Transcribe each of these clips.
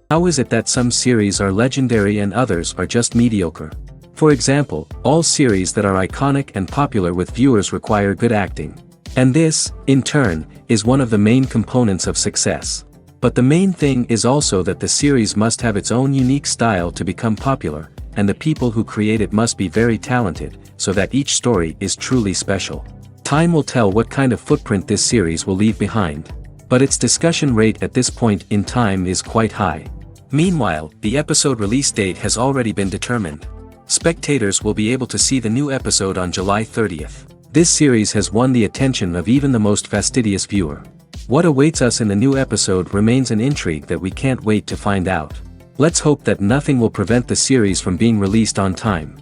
How is it that some series are legendary and others are just mediocre? For example, all series that are iconic and popular with viewers require good acting. And this, in turn, is one of the main components of success. But the main thing is also that the series must have its own unique style to become popular, and the people who create it must be very talented, so that each story is truly special. Time will tell what kind of footprint this series will leave behind. But its discussion rate at this point in time is quite high. Meanwhile, the episode release date has already been determined. Spectators will be able to see the new episode on July 30th. This series has won the attention of even the most fastidious viewer. What awaits us in the new episode remains an intrigue that we can't wait to find out. Let's hope that nothing will prevent the series from being released on time.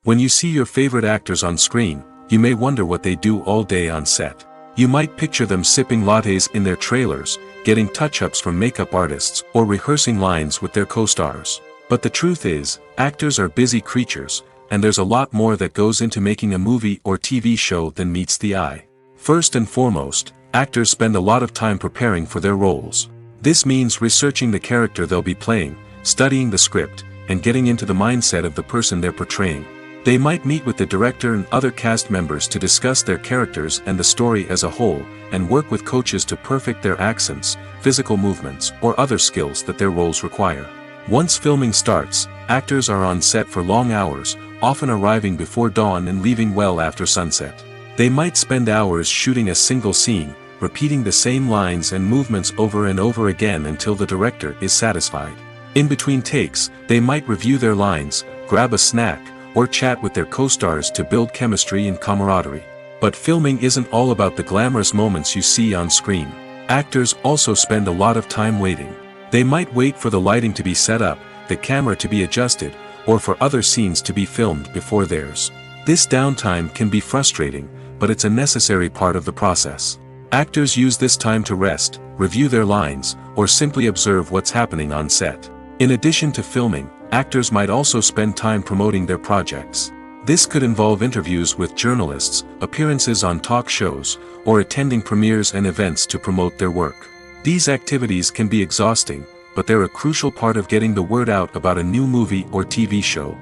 When you see your favorite actors on screen, you may wonder what they do all day on set. You might picture them sipping lattes in their trailers, getting touch-ups from makeup artists, or rehearsing lines with their co-stars. But the truth is, actors are busy creatures, and there's a lot more that goes into making a movie or TV show than meets the eye. First and foremost, actors spend a lot of time preparing for their roles. This means researching the character they'll be playing, studying the script, and getting into the mindset of the person they're portraying. They might meet with the director and other cast members to discuss their characters and the story as a whole, and work with coaches to perfect their accents, physical movements, or other skills that their roles require. Once filming starts, actors are on set for long hours, often arriving before dawn and leaving well after sunset. They might spend hours shooting a single scene, repeating the same lines and movements over and over again until the director is satisfied. In between takes, they might review their lines, grab a snack, or chat with their co-stars to build chemistry and camaraderie. But filming isn't all about the glamorous moments you see on screen. Actors also spend a lot of time waiting. They might wait for the lighting to be set up, the camera to be adjusted, or for other scenes to be filmed before theirs. This downtime can be frustrating, but it's a necessary part of the process. Actors use this time to rest, review their lines, or simply observe what's happening on set. In addition to filming, actors might also spend time promoting their projects. This could involve interviews with journalists, appearances on talk shows, or attending premieres and events to promote their work. These activities can be exhausting, but they're a crucial part of getting the word out about a new movie or TV show.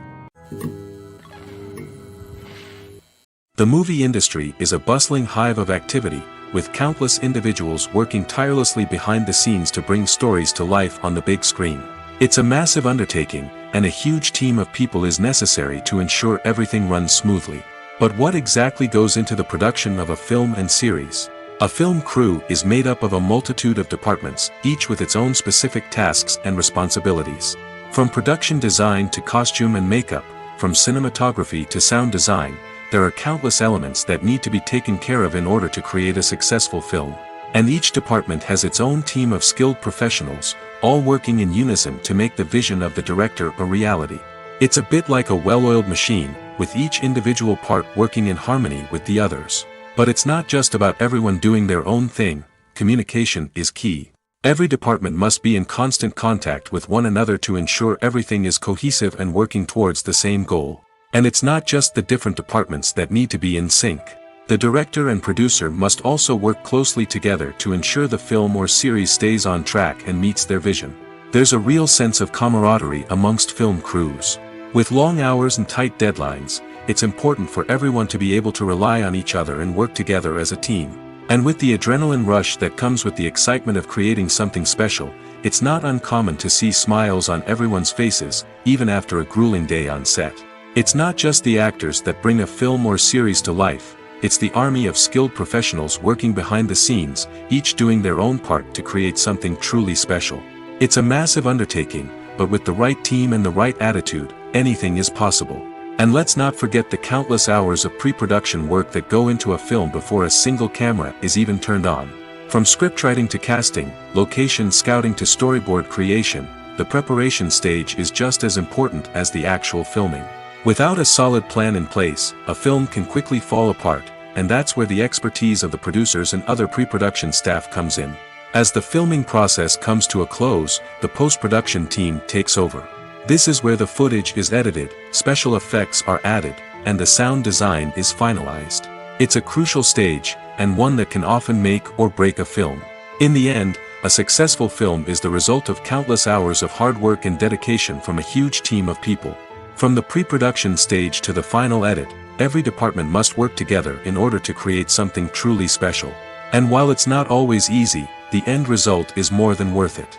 The movie industry is a bustling hive of activity, with countless individuals working tirelessly behind the scenes to bring stories to life on the big screen. It's a massive undertaking, and a huge team of people is necessary to ensure everything runs smoothly. But what exactly goes into the production of a film and series? A film crew is made up of a multitude of departments, each with its own specific tasks and responsibilities. From production design to costume and makeup, from cinematography to sound design, there are countless elements that need to be taken care of in order to create a successful film. And each department has its own team of skilled professionals, all working in unison to make the vision of the director a reality. It's a bit like a well-oiled machine, with each individual part working in harmony with the others. But it's not just about everyone doing their own thing. Communication is key. Every department must be in constant contact with one another to ensure everything is cohesive and working towards the same goal. And it's not just the different departments that need to be in sync. The director and producer must also work closely together to ensure the film or series stays on track and meets their vision. There's a real sense of camaraderie amongst film crews. With long hours and tight deadlines, it's important for everyone to be able to rely on each other and work together as a team. And with the adrenaline rush that comes with the excitement of creating something special, it's not uncommon to see smiles on everyone's faces, even after a grueling day on set. It's not just the actors that bring a film or series to life. It's the army of skilled professionals working behind the scenes, each doing their own part to create something truly special. It's a massive undertaking, but with the right team and the right attitude, anything is possible. And let's not forget the countless hours of pre-production work that go into a film before a single camera is even turned on. From scriptwriting to casting, location scouting to storyboard creation, the preparation stage is just as important as the actual filming. Without a solid plan in place, a film can quickly fall apart, and that's where the expertise of the producers and other pre-production staff comes in. As the filming process comes to a close, the post-production team takes over. This is where the footage is edited, special effects are added, and the sound design is finalized. It's a crucial stage, and one that can often make or break a film. In the end, A successful film is the result of countless hours of hard work and dedication from a huge team of people. From the pre-production stage to the final edit, every department must work together in order to create something truly special. And while it's not always easy, the end result is more than worth it.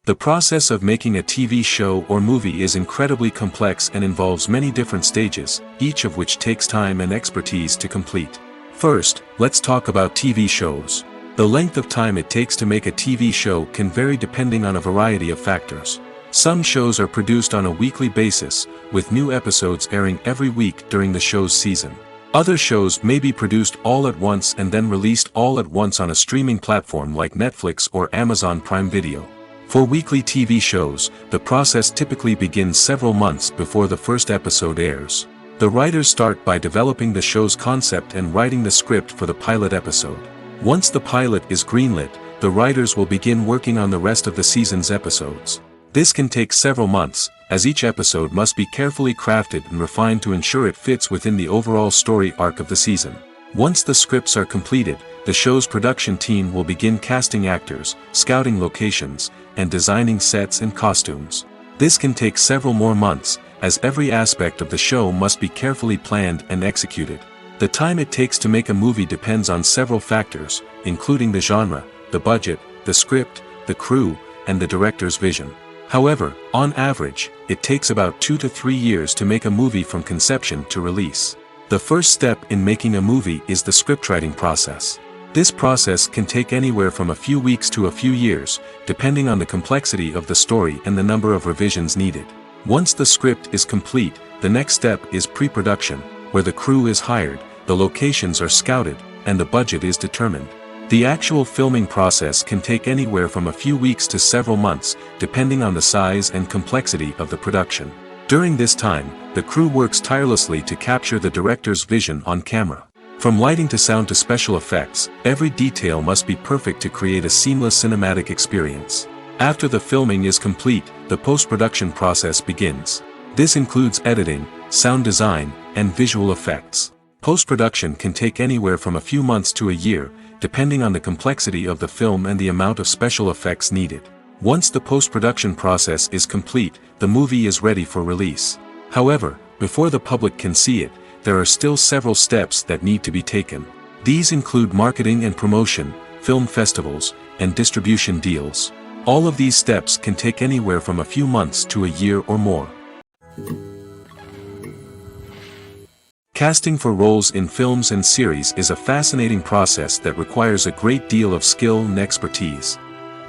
The process of making a TV show or movie is incredibly complex and involves many different stages, each of which takes time and expertise to complete. First, let's talk about TV shows. The length of time it takes to make a TV show can vary depending on a variety of factors. Some shows are produced on a weekly basis, with new episodes airing every week during the show's season. Other shows may be produced all at once and then released all at once on a streaming platform like Netflix or Amazon Prime Video. For weekly TV shows, the process typically begins several months before the first episode airs. The writers start by developing the show's concept and writing the script for the pilot episode. Once the pilot is greenlit, the writers will begin working on the rest of the season's episodes. This can take several months, as each episode must be carefully crafted and refined to ensure it fits within the overall story arc of the season. Once the scripts are completed, the show's production team will begin casting actors, scouting locations, and designing sets and costumes. This can take several more months, as every aspect of the show must be carefully planned and executed. The time it takes to make a movie depends on several factors, including the genre, the budget, the script, the crew, and the director's vision. However, on average, it takes about 2 to 3 years to make a movie from conception to release. The first step in making a movie is the scriptwriting process. This process can take anywhere from a few weeks to a few years, depending on the complexity of the story and the number of revisions needed. Once the script is complete, the next step is pre-production, where the crew is hired, the locations are scouted, and the budget is determined. The actual filming process can take anywhere from a few weeks to several months, depending on the size and complexity of the production. During this time, the crew works tirelessly to capture the director's vision on camera. From lighting to sound to special effects, every detail must be perfect to create a seamless cinematic experience. After the filming is complete, the post-production process begins. This includes editing, sound design, and visual effects. Post-production can take anywhere from a few months to a year, depending on the complexity of the film and the amount of special effects needed. Once the post-production process is complete, the movie is ready for release. However, before the public can see it, there are still several steps that need to be taken. These include marketing and promotion, film festivals, and distribution deals. All of these steps can take anywhere from a few months to a year or more. Casting for roles in films and series is a fascinating process that requires a great deal of skill and expertise.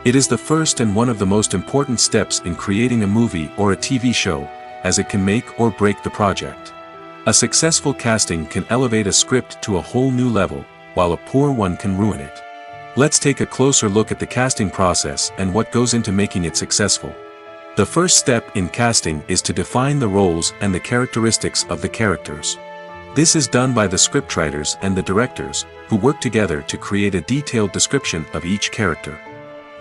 It is the first and one of the most important steps in creating a movie or a TV show, as it can make or break the project. A successful casting can elevate a script to a whole new level, while a poor one can ruin it. Let's take a closer look at the casting process and what goes into making it successful. The first step in casting is to define the roles and the characteristics of the characters. This is done by the scriptwriters and the directors, who work together to create a detailed description of each character.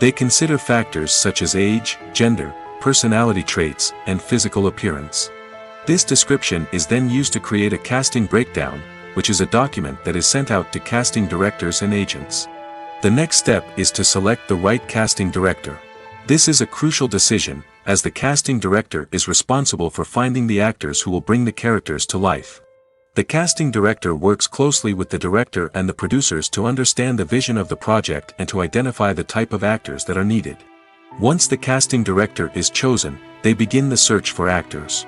They consider factors such as age, gender, personality traits, and physical appearance. This description is then used to create a casting breakdown, which is a document that is sent out to casting directors and agents. The next step is to select the right casting director. This is a crucial decision, as the casting director is responsible for finding the actors who will bring the characters to life. The casting director works closely with the director and the producers to understand the vision of the project and to identify the type of actors that are needed. Once the casting director is chosen, they begin the search for actors.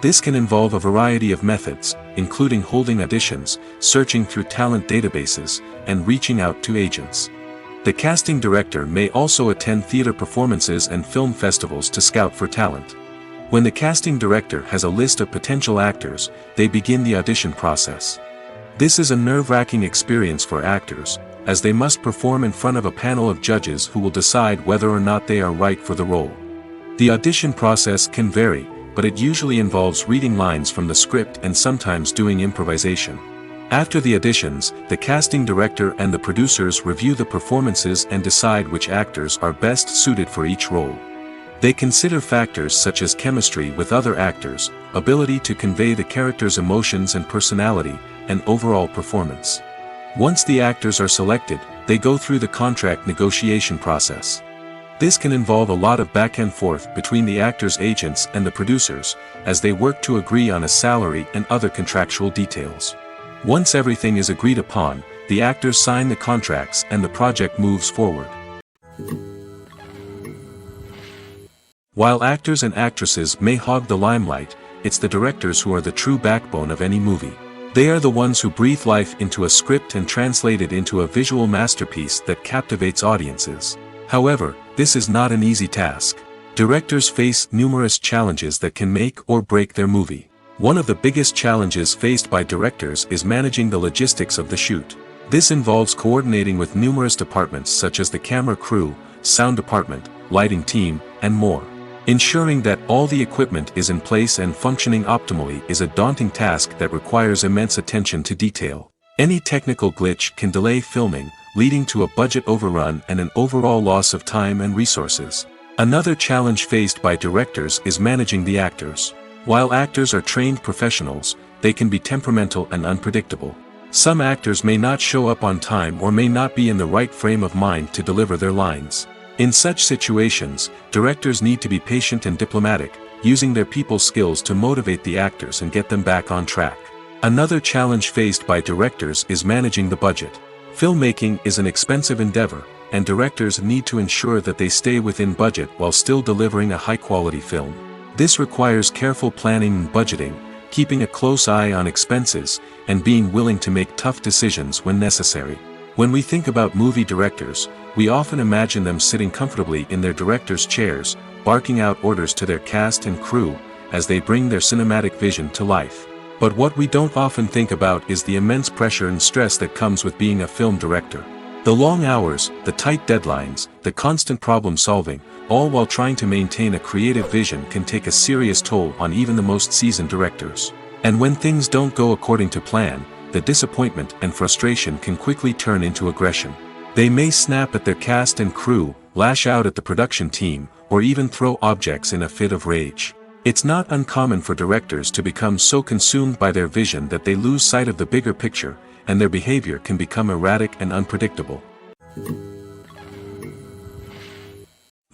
This can involve a variety of methods, including holding auditions, searching through talent databases, and reaching out to agents. The casting director may also attend theater performances and film festivals to scout for talent. When the casting director has a list of potential actors, they begin the audition process. This is a nerve-wracking experience for actors, as they must perform in front of a panel of judges who will decide whether or not they are right for the role. The audition process can vary, but it usually involves reading lines from the script and sometimes doing improvisation. After the auditions, the casting director and the producers review the performances and decide which actors are best suited for each role. They consider factors such as chemistry with other actors, ability to convey the character's emotions and personality, and overall performance. Once the actors are selected, they go through the contract negotiation process. This can involve a lot of back and forth between the actors' agents and the producers, as they work to agree on a salary and other contractual details. Once everything is agreed upon, the actors sign the contracts and the project moves forward. While actors and actresses may hog the limelight, it's the directors who are the true backbone of any movie. They are the ones who breathe life into a script and translate it into a visual masterpiece that captivates audiences. However, this is not an easy task. Directors face numerous challenges that can make or break their movie. One of the biggest challenges faced by directors is managing the logistics of the shoot. This involves coordinating with numerous departments such as the camera crew, sound department, lighting team, and more. Ensuring that all the equipment is in place and functioning optimally is a daunting task that requires immense attention to detail. Any technical glitch can delay filming, leading to a budget overrun and an overall loss of time and resources. Another challenge faced by directors is managing the actors. While actors are trained professionals, they can be temperamental and unpredictable. Some actors may not show up on time or may not be in the right frame of mind to deliver their lines. In such situations, directors need to be patient and diplomatic, using their people skills to motivate the actors and get them back on track. Another challenge faced by directors is managing the budget. Filmmaking is an expensive endeavor, and directors need to ensure that they stay within budget while still delivering a high-quality film. This requires careful planning and budgeting, keeping a close eye on expenses, and being willing to make tough decisions when necessary. When we think about movie directors, we often imagine them sitting comfortably in their director's chairs, barking out orders to their cast and crew, as they bring their cinematic vision to life. But what we don't often think about is the immense pressure and stress that comes with being a film director. The long hours, the tight deadlines, the constant problem solving, all while trying to maintain a creative vision can take a serious toll on even the most seasoned directors. And when things don't go according to plan, the disappointment and frustration can quickly turn into aggression. They may snap at their cast and crew, lash out at the production team, or even throw objects in a fit of rage. It's not uncommon for directors to become so consumed by their vision that they lose sight of the bigger picture, and their behavior can become erratic and unpredictable.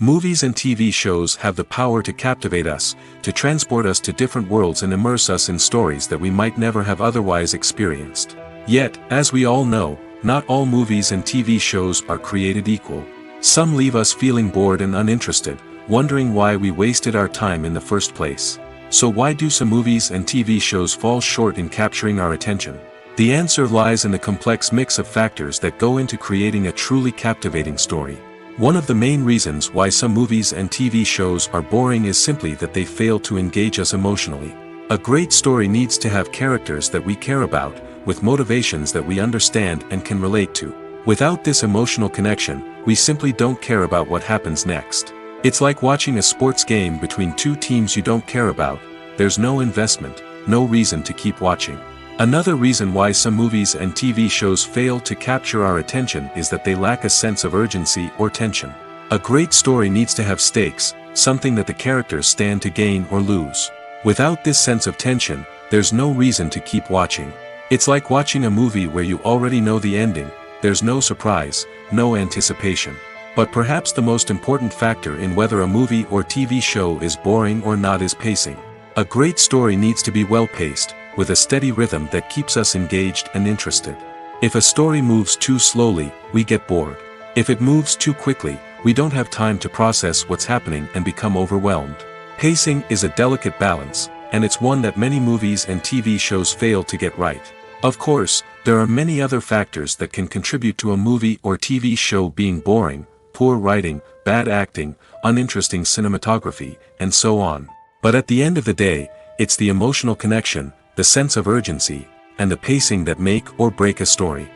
Movies and TV shows have the power to captivate us, to transport us to different worlds and immerse us in stories that we might never have otherwise experienced. Yet, as we all know, not all movies and TV shows are created equal. Some leave us feeling bored and uninterested, wondering why we wasted our time in the first place. So why do some movies and TV shows fall short in capturing our attention? The answer lies in the complex mix of factors that go into creating a truly captivating story. One of the main reasons why some movies and TV shows are boring is simply that they fail to engage us emotionally. A great story needs to have characters that we care about, with motivations that we understand and can relate to. Without this emotional connection, we simply don't care about what happens next. It's like watching a sports game between two teams you don't care about. There's no investment, no reason to keep watching. Another reason why some movies and TV shows fail to capture our attention is that they lack a sense of urgency or tension. A great story needs to have stakes, something that the characters stand to gain or lose. Without this sense of tension, there's no reason to keep watching. It's like watching a movie where you already know the ending. There's no surprise, no anticipation. But perhaps the most important factor in whether a movie or TV show is boring or not is pacing. A great story needs to be well-paced, with a steady rhythm that keeps us engaged and interested. If a story moves too slowly, we get bored. If it moves too quickly, we don't have time to process what's happening and become overwhelmed. Pacing is a delicate balance, and it's one that many movies and TV shows fail to get right. Of course, there are many other factors that can contribute to a movie or TV show being boring: poor writing, bad acting, uninteresting cinematography, and so on. But at the end of the day, it's the emotional connection, the sense of urgency, and the pacing that make or break a story.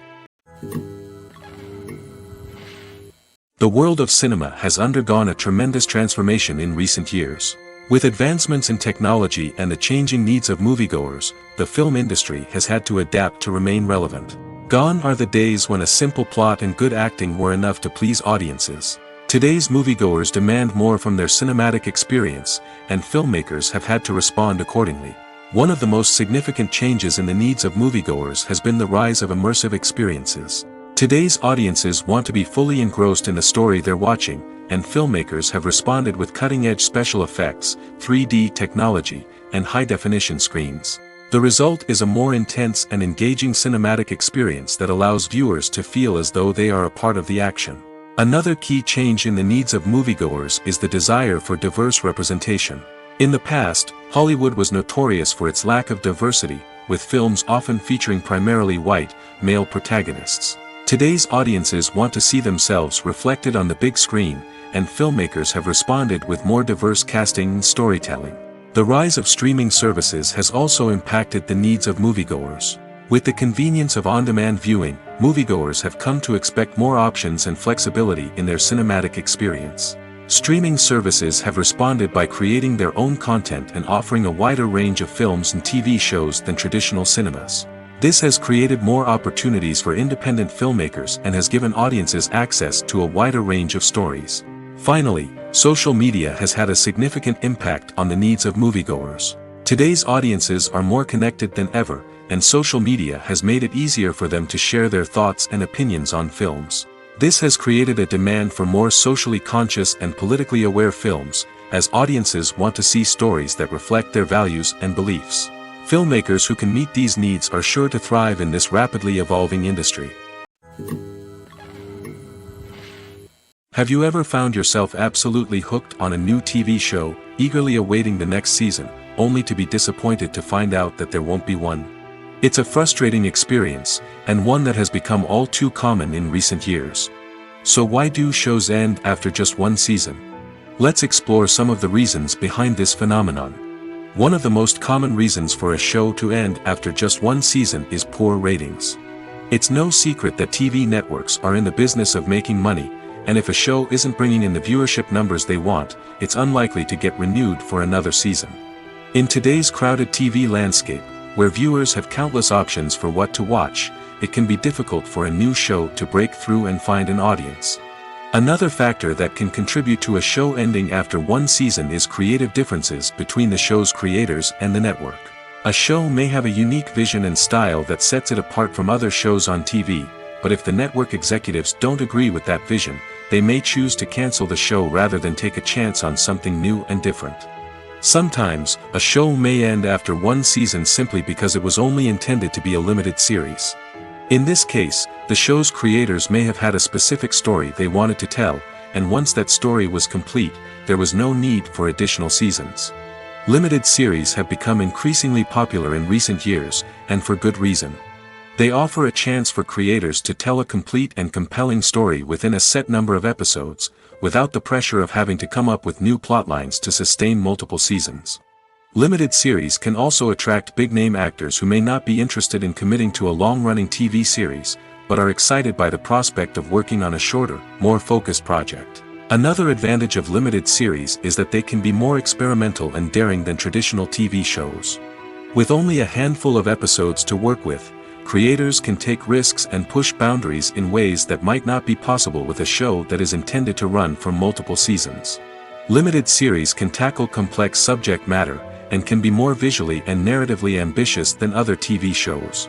The world of cinema has undergone a tremendous transformation in recent years. With advancements in technology and the changing needs of moviegoers, the film industry has had to adapt to remain relevant. Gone are the days when a simple plot and good acting were enough to please audiences. Today's moviegoers demand more from their cinematic experience, and filmmakers have had to respond accordingly. One of the most significant changes in the needs of moviegoers has been the rise of immersive experiences. Today's audiences want to be fully engrossed in the story they're watching, and filmmakers have responded with cutting-edge special effects, 3D technology, and high-definition screens. The result is a more intense and engaging cinematic experience that allows viewers to feel as though they are a part of the action. Another key change in the needs of moviegoers is the desire for diverse representation. In the past, Hollywood was notorious for its lack of diversity, with films often featuring primarily white, male protagonists. Today's audiences want to see themselves reflected on the big screen, and filmmakers have responded with more diverse casting and storytelling. The rise of streaming services has also impacted the needs of moviegoers. With the convenience of on-demand viewing, moviegoers have come to expect more options and flexibility in their cinematic experience. Streaming services have responded by creating their own content and offering a wider range of films and TV shows than traditional cinemas. This has created more opportunities for independent filmmakers and has given audiences access to a wider range of stories. Finally, social media has had a significant impact on the needs of moviegoers. Today's audiences are more connected than ever, and social media has made it easier for them to share their thoughts and opinions on films. This has created a demand for more socially conscious and politically aware films, as audiences want to see stories that reflect their values and beliefs. Filmmakers who can meet these needs are sure to thrive in this rapidly evolving industry. Have you ever found yourself absolutely hooked on a new TV show, eagerly awaiting the next season, only to be disappointed to find out that there won't be one? It's a frustrating experience, and one that has become all too common in recent years. So why do shows end after just one season? Let's explore some of the reasons behind this phenomenon. One of the most common reasons for a show to end after just one season is poor ratings. It's no secret that TV networks are in the business of making money, and if a show isn't bringing in the viewership numbers they want, it's unlikely to get renewed for another season. In today's crowded TV landscape, where viewers have countless options for what to watch, it can be difficult for a new show to break through and find an audience. Another factor that can contribute to a show ending after one season is creative differences between the show's creators and the network. A show may have a unique vision and style that sets it apart from other shows on TV, but if the network executives don't agree with that vision, they may choose to cancel the show rather than take a chance on something new and different. Sometimes, a show may end after one season simply because it was only intended to be a limited series. In this case, the show's creators may have had a specific story they wanted to tell, and once that story was complete, there was no need for additional seasons. Limited series have become increasingly popular in recent years, and for good reason. They offer a chance for creators to tell a complete and compelling story within a set number of episodes, without the pressure of having to come up with new plotlines to sustain multiple seasons. Limited series can also attract big-name actors who may not be interested in committing to a long-running TV series, but are excited by the prospect of working on a shorter, more focused project. Another advantage of limited series is that they can be more experimental and daring than traditional TV shows. With only a handful of episodes to work with, creators can take risks and push boundaries in ways that might not be possible with a show that is intended to run for multiple seasons. Limited series can tackle complex subject matter, and can be more visually and narratively ambitious than other TV shows.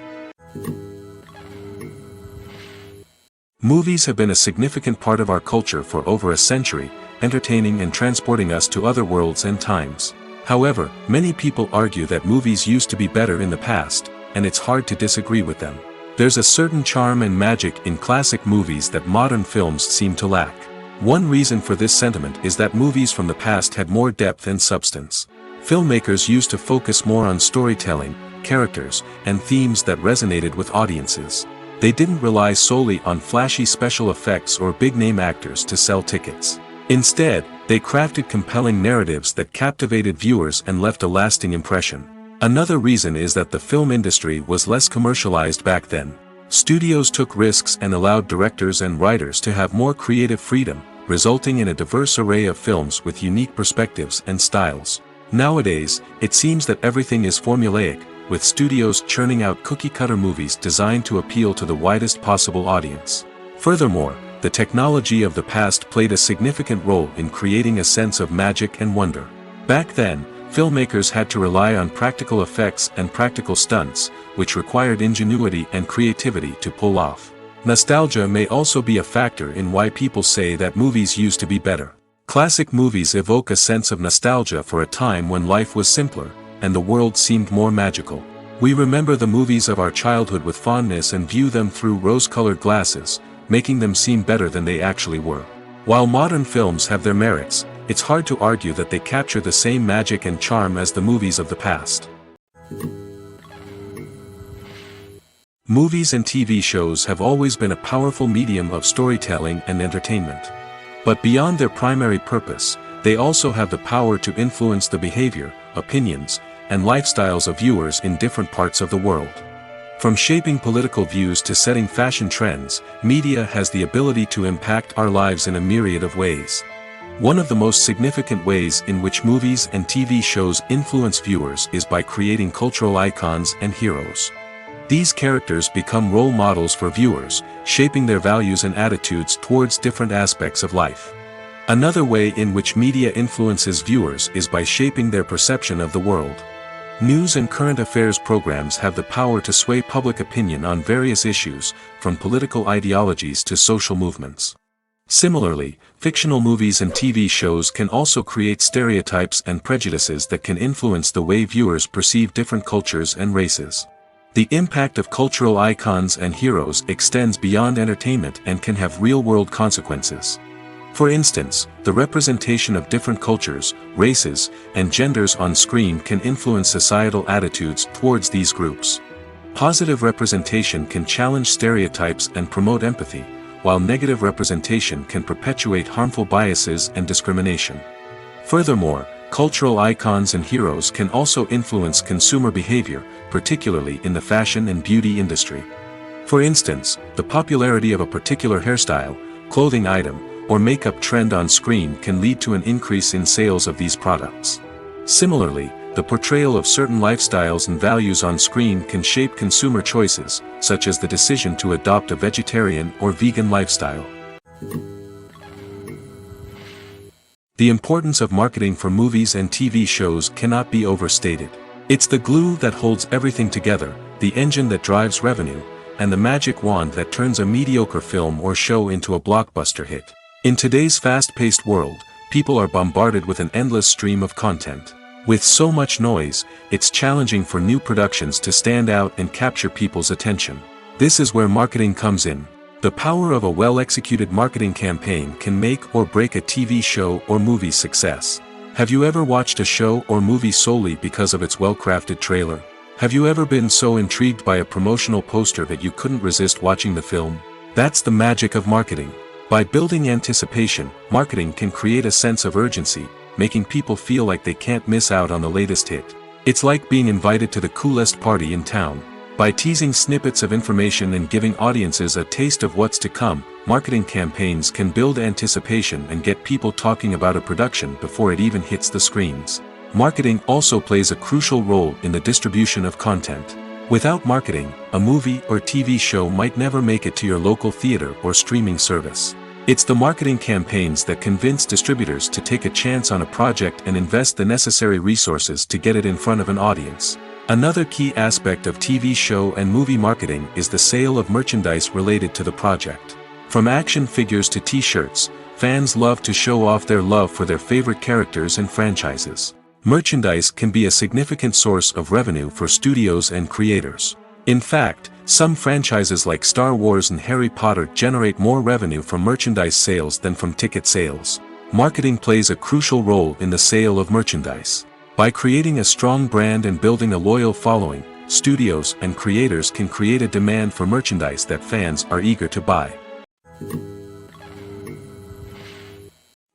Movies have been a significant part of our culture for over a century, entertaining and transporting us to other worlds and times. However, many people argue that movies used to be better in the past, and it's hard to disagree with them. There's a certain charm and magic in classic movies that modern films seem to lack. One reason for this sentiment is that movies from the past had more depth and substance. Filmmakers used to focus more on storytelling, characters, and themes that resonated with audiences. They didn't rely solely on flashy special effects or big-name actors to sell tickets. Instead, they crafted compelling narratives that captivated viewers and left a lasting impression. Another reason is that the film industry was less commercialized back then. Studios took risks and allowed directors and writers to have more creative freedom, resulting in a diverse array of films with unique perspectives and styles. Nowadays, it seems that everything is formulaic, with studios churning out cookie-cutter movies designed to appeal to the widest possible audience. Furthermore, the technology of the past played a significant role in creating a sense of magic and wonder. Back then, filmmakers had to rely on practical effects and practical stunts, which required ingenuity and creativity to pull off. Nostalgia may also be a factor in why people say that movies used to be better. Classic movies evoke a sense of nostalgia for a time when life was simpler, and the world seemed more magical. We remember the movies of our childhood with fondness and view them through rose-colored glasses, making them seem better than they actually were. While modern films have their merits, it's hard to argue that they capture the same magic and charm as the movies of the past. Movies and TV shows have always been a powerful medium of storytelling and entertainment. But beyond their primary purpose, they also have the power to influence the behavior, opinions, and lifestyles of viewers in different parts of the world. From shaping political views to setting fashion trends, media has the ability to impact our lives in a myriad of ways. One of the most significant ways in which movies and TV shows influence viewers is by creating cultural icons and heroes. These characters become role models for viewers, shaping their values and attitudes towards different aspects of life. Another way in which media influences viewers is by shaping their perception of the world. News and current affairs programs have the power to sway public opinion on various issues, from political ideologies to social movements. Similarly, fictional movies and TV shows can also create stereotypes and prejudices that can influence the way viewers perceive different cultures and races. The impact of cultural icons and heroes extends beyond entertainment and can have real-world consequences. For instance, the representation of different cultures, races, and genders on screen can influence societal attitudes towards these groups. Positive representation can challenge stereotypes and promote empathy, while negative representation can perpetuate harmful biases and discrimination. Furthermore, cultural icons and heroes can also influence consumer behavior, particularly in the fashion and beauty industry. For instance, the popularity of a particular hairstyle, clothing item, or makeup trend on screen can lead to an increase in sales of these products. Similarly, the portrayal of certain lifestyles and values on screen can shape consumer choices, such as the decision to adopt a vegetarian or vegan lifestyle. The importance of marketing for movies and TV shows cannot be overstated. It's the glue that holds everything together, the engine that drives revenue, and the magic wand that turns a mediocre film or show into a blockbuster hit. In today's fast-paced world, people are bombarded with an endless stream of content. With so much noise, it's challenging for new productions to stand out and capture people's attention. This is where marketing comes in. The power of a well-executed marketing campaign can make or break a TV show or movie's success. Have you ever watched a show or movie solely because of its well-crafted trailer? Have you ever been so intrigued by a promotional poster that you couldn't resist watching the film? That's the magic of marketing. By building anticipation, marketing can create a sense of urgency, making people feel like they can't miss out on the latest hit. It's like being invited to the coolest party in town. By teasing snippets of information and giving audiences a taste of what's to come, marketing campaigns can build anticipation and get people talking about a production before it even hits the screens. Marketing also plays a crucial role in the distribution of content. Without marketing, a movie or TV show might never make it to your local theater or streaming service. It's the marketing campaigns that convince distributors to take a chance on a project and invest the necessary resources to get it in front of an audience. Another key aspect of TV show and movie marketing is the sale of merchandise related to the project. From action figures to t-shirts, fans love to show off their love for their favorite characters and franchises. Merchandise can be a significant source of revenue for studios and creators. In fact, some franchises like Star Wars and Harry Potter generate more revenue from merchandise sales than from ticket sales. Marketing plays a crucial role in the sale of merchandise. By creating a strong brand and building a loyal following, studios and creators can create a demand for merchandise that fans are eager to buy.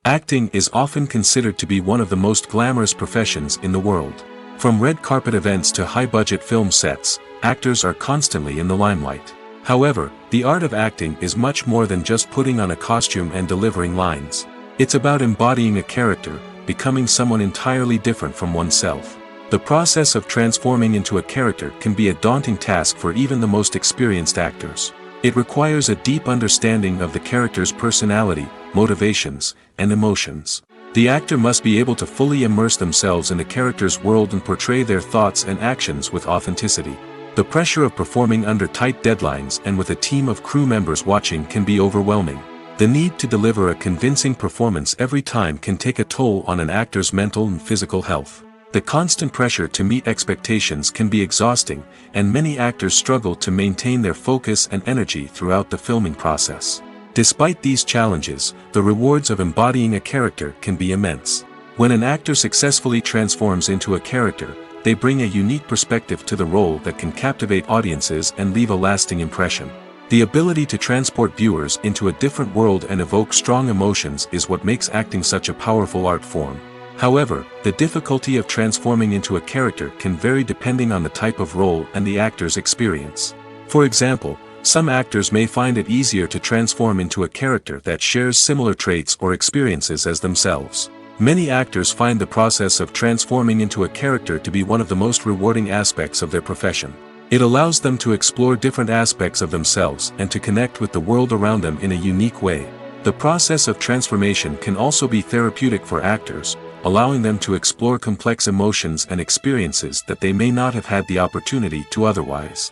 Acting is often considered to be one of the most glamorous professions in the world. From red carpet events to high-budget film sets, actors are constantly in the limelight. However, the art of acting is much more than just putting on a costume and delivering lines. It's about embodying a character, becoming someone entirely different from oneself. The process of transforming into a character can be a daunting task for even the most experienced actors. It requires a deep understanding of the character's personality, motivations, and emotions. The actor must be able to fully immerse themselves in the character's world and portray their thoughts and actions with authenticity. The pressure of performing under tight deadlines and with a team of crew members watching can be overwhelming. The need to deliver a convincing performance every time can take a toll on an actor's mental and physical health. The constant pressure to meet expectations can be exhausting, and many actors struggle to maintain their focus and energy throughout the filming process. Despite these challenges, the rewards of embodying a character can be immense. When an actor successfully transforms into a character, they bring a unique perspective to the role that can captivate audiences and leave a lasting impression. The ability to transport viewers into a different world and evoke strong emotions is what makes acting such a powerful art form. However, the difficulty of transforming into a character can vary depending on the type of role and the actor's experience. For example, some actors may find it easier to transform into a character that shares similar traits or experiences as themselves. Many actors find the process of transforming into a character to be one of the most rewarding aspects of their profession. It allows them to explore different aspects of themselves and to connect with the world around them in a unique way. The process of transformation can also be therapeutic for actors, allowing them to explore complex emotions and experiences that they may not have had the opportunity to otherwise.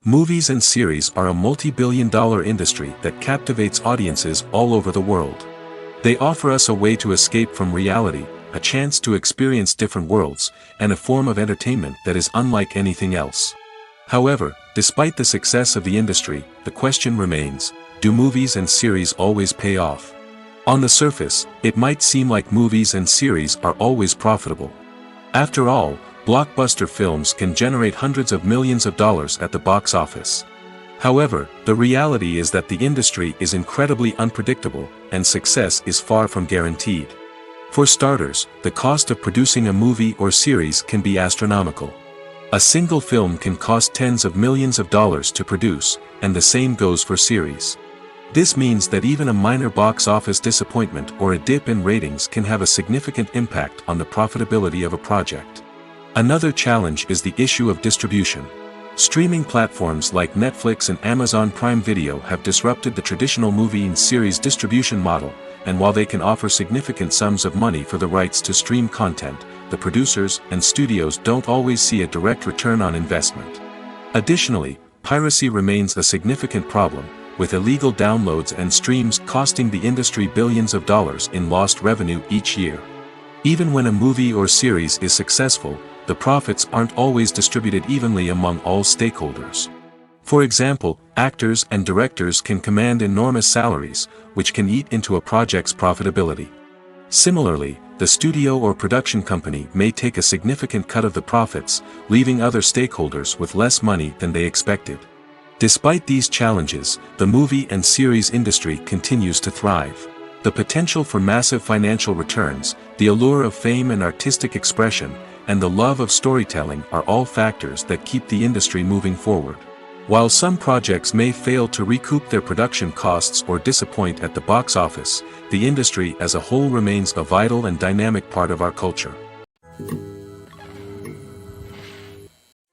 Movies and series are a multi-billion-dollar industry that captivates audiences all over the world. They offer us a way to escape from reality, a chance to experience different worlds, and a form of entertainment that is unlike anything else. However, despite the success of the industry, the question remains, do movies and series always pay off? On the surface, it might seem like movies and series are always profitable. After all, blockbuster films can generate hundreds of millions of dollars at the box office. However, the reality is that the industry is incredibly unpredictable, and success is far from guaranteed. For starters, the cost of producing a movie or series can be astronomical. A single film can cost tens of millions of dollars to produce, and the same goes for series. This means that even a minor box office disappointment or a dip in ratings can have a significant impact on the profitability of a project. Another challenge is the issue of distribution. Streaming platforms like Netflix and Amazon Prime Video have disrupted the traditional movie and series distribution model, and while they can offer significant sums of money for the rights to stream content, the producers and studios don't always see a direct return on investment. Additionally, piracy remains a significant problem, with illegal downloads and streams costing the industry billions of dollars in lost revenue each year. Even when a movie or series is successful, the profits aren't always distributed evenly among all stakeholders. For example, actors and directors can command enormous salaries, which can eat into a project's profitability. Similarly, the studio or production company may take a significant cut of the profits, leaving other stakeholders with less money than they expected. Despite these challenges, the movie and series industry continues to thrive. The potential for massive financial returns, the allure of fame and artistic expression, and the love of storytelling are all factors that keep the industry moving forward. While some projects may fail to recoup their production costs or disappoint at the box office, the industry as a whole remains a vital and dynamic part of our culture.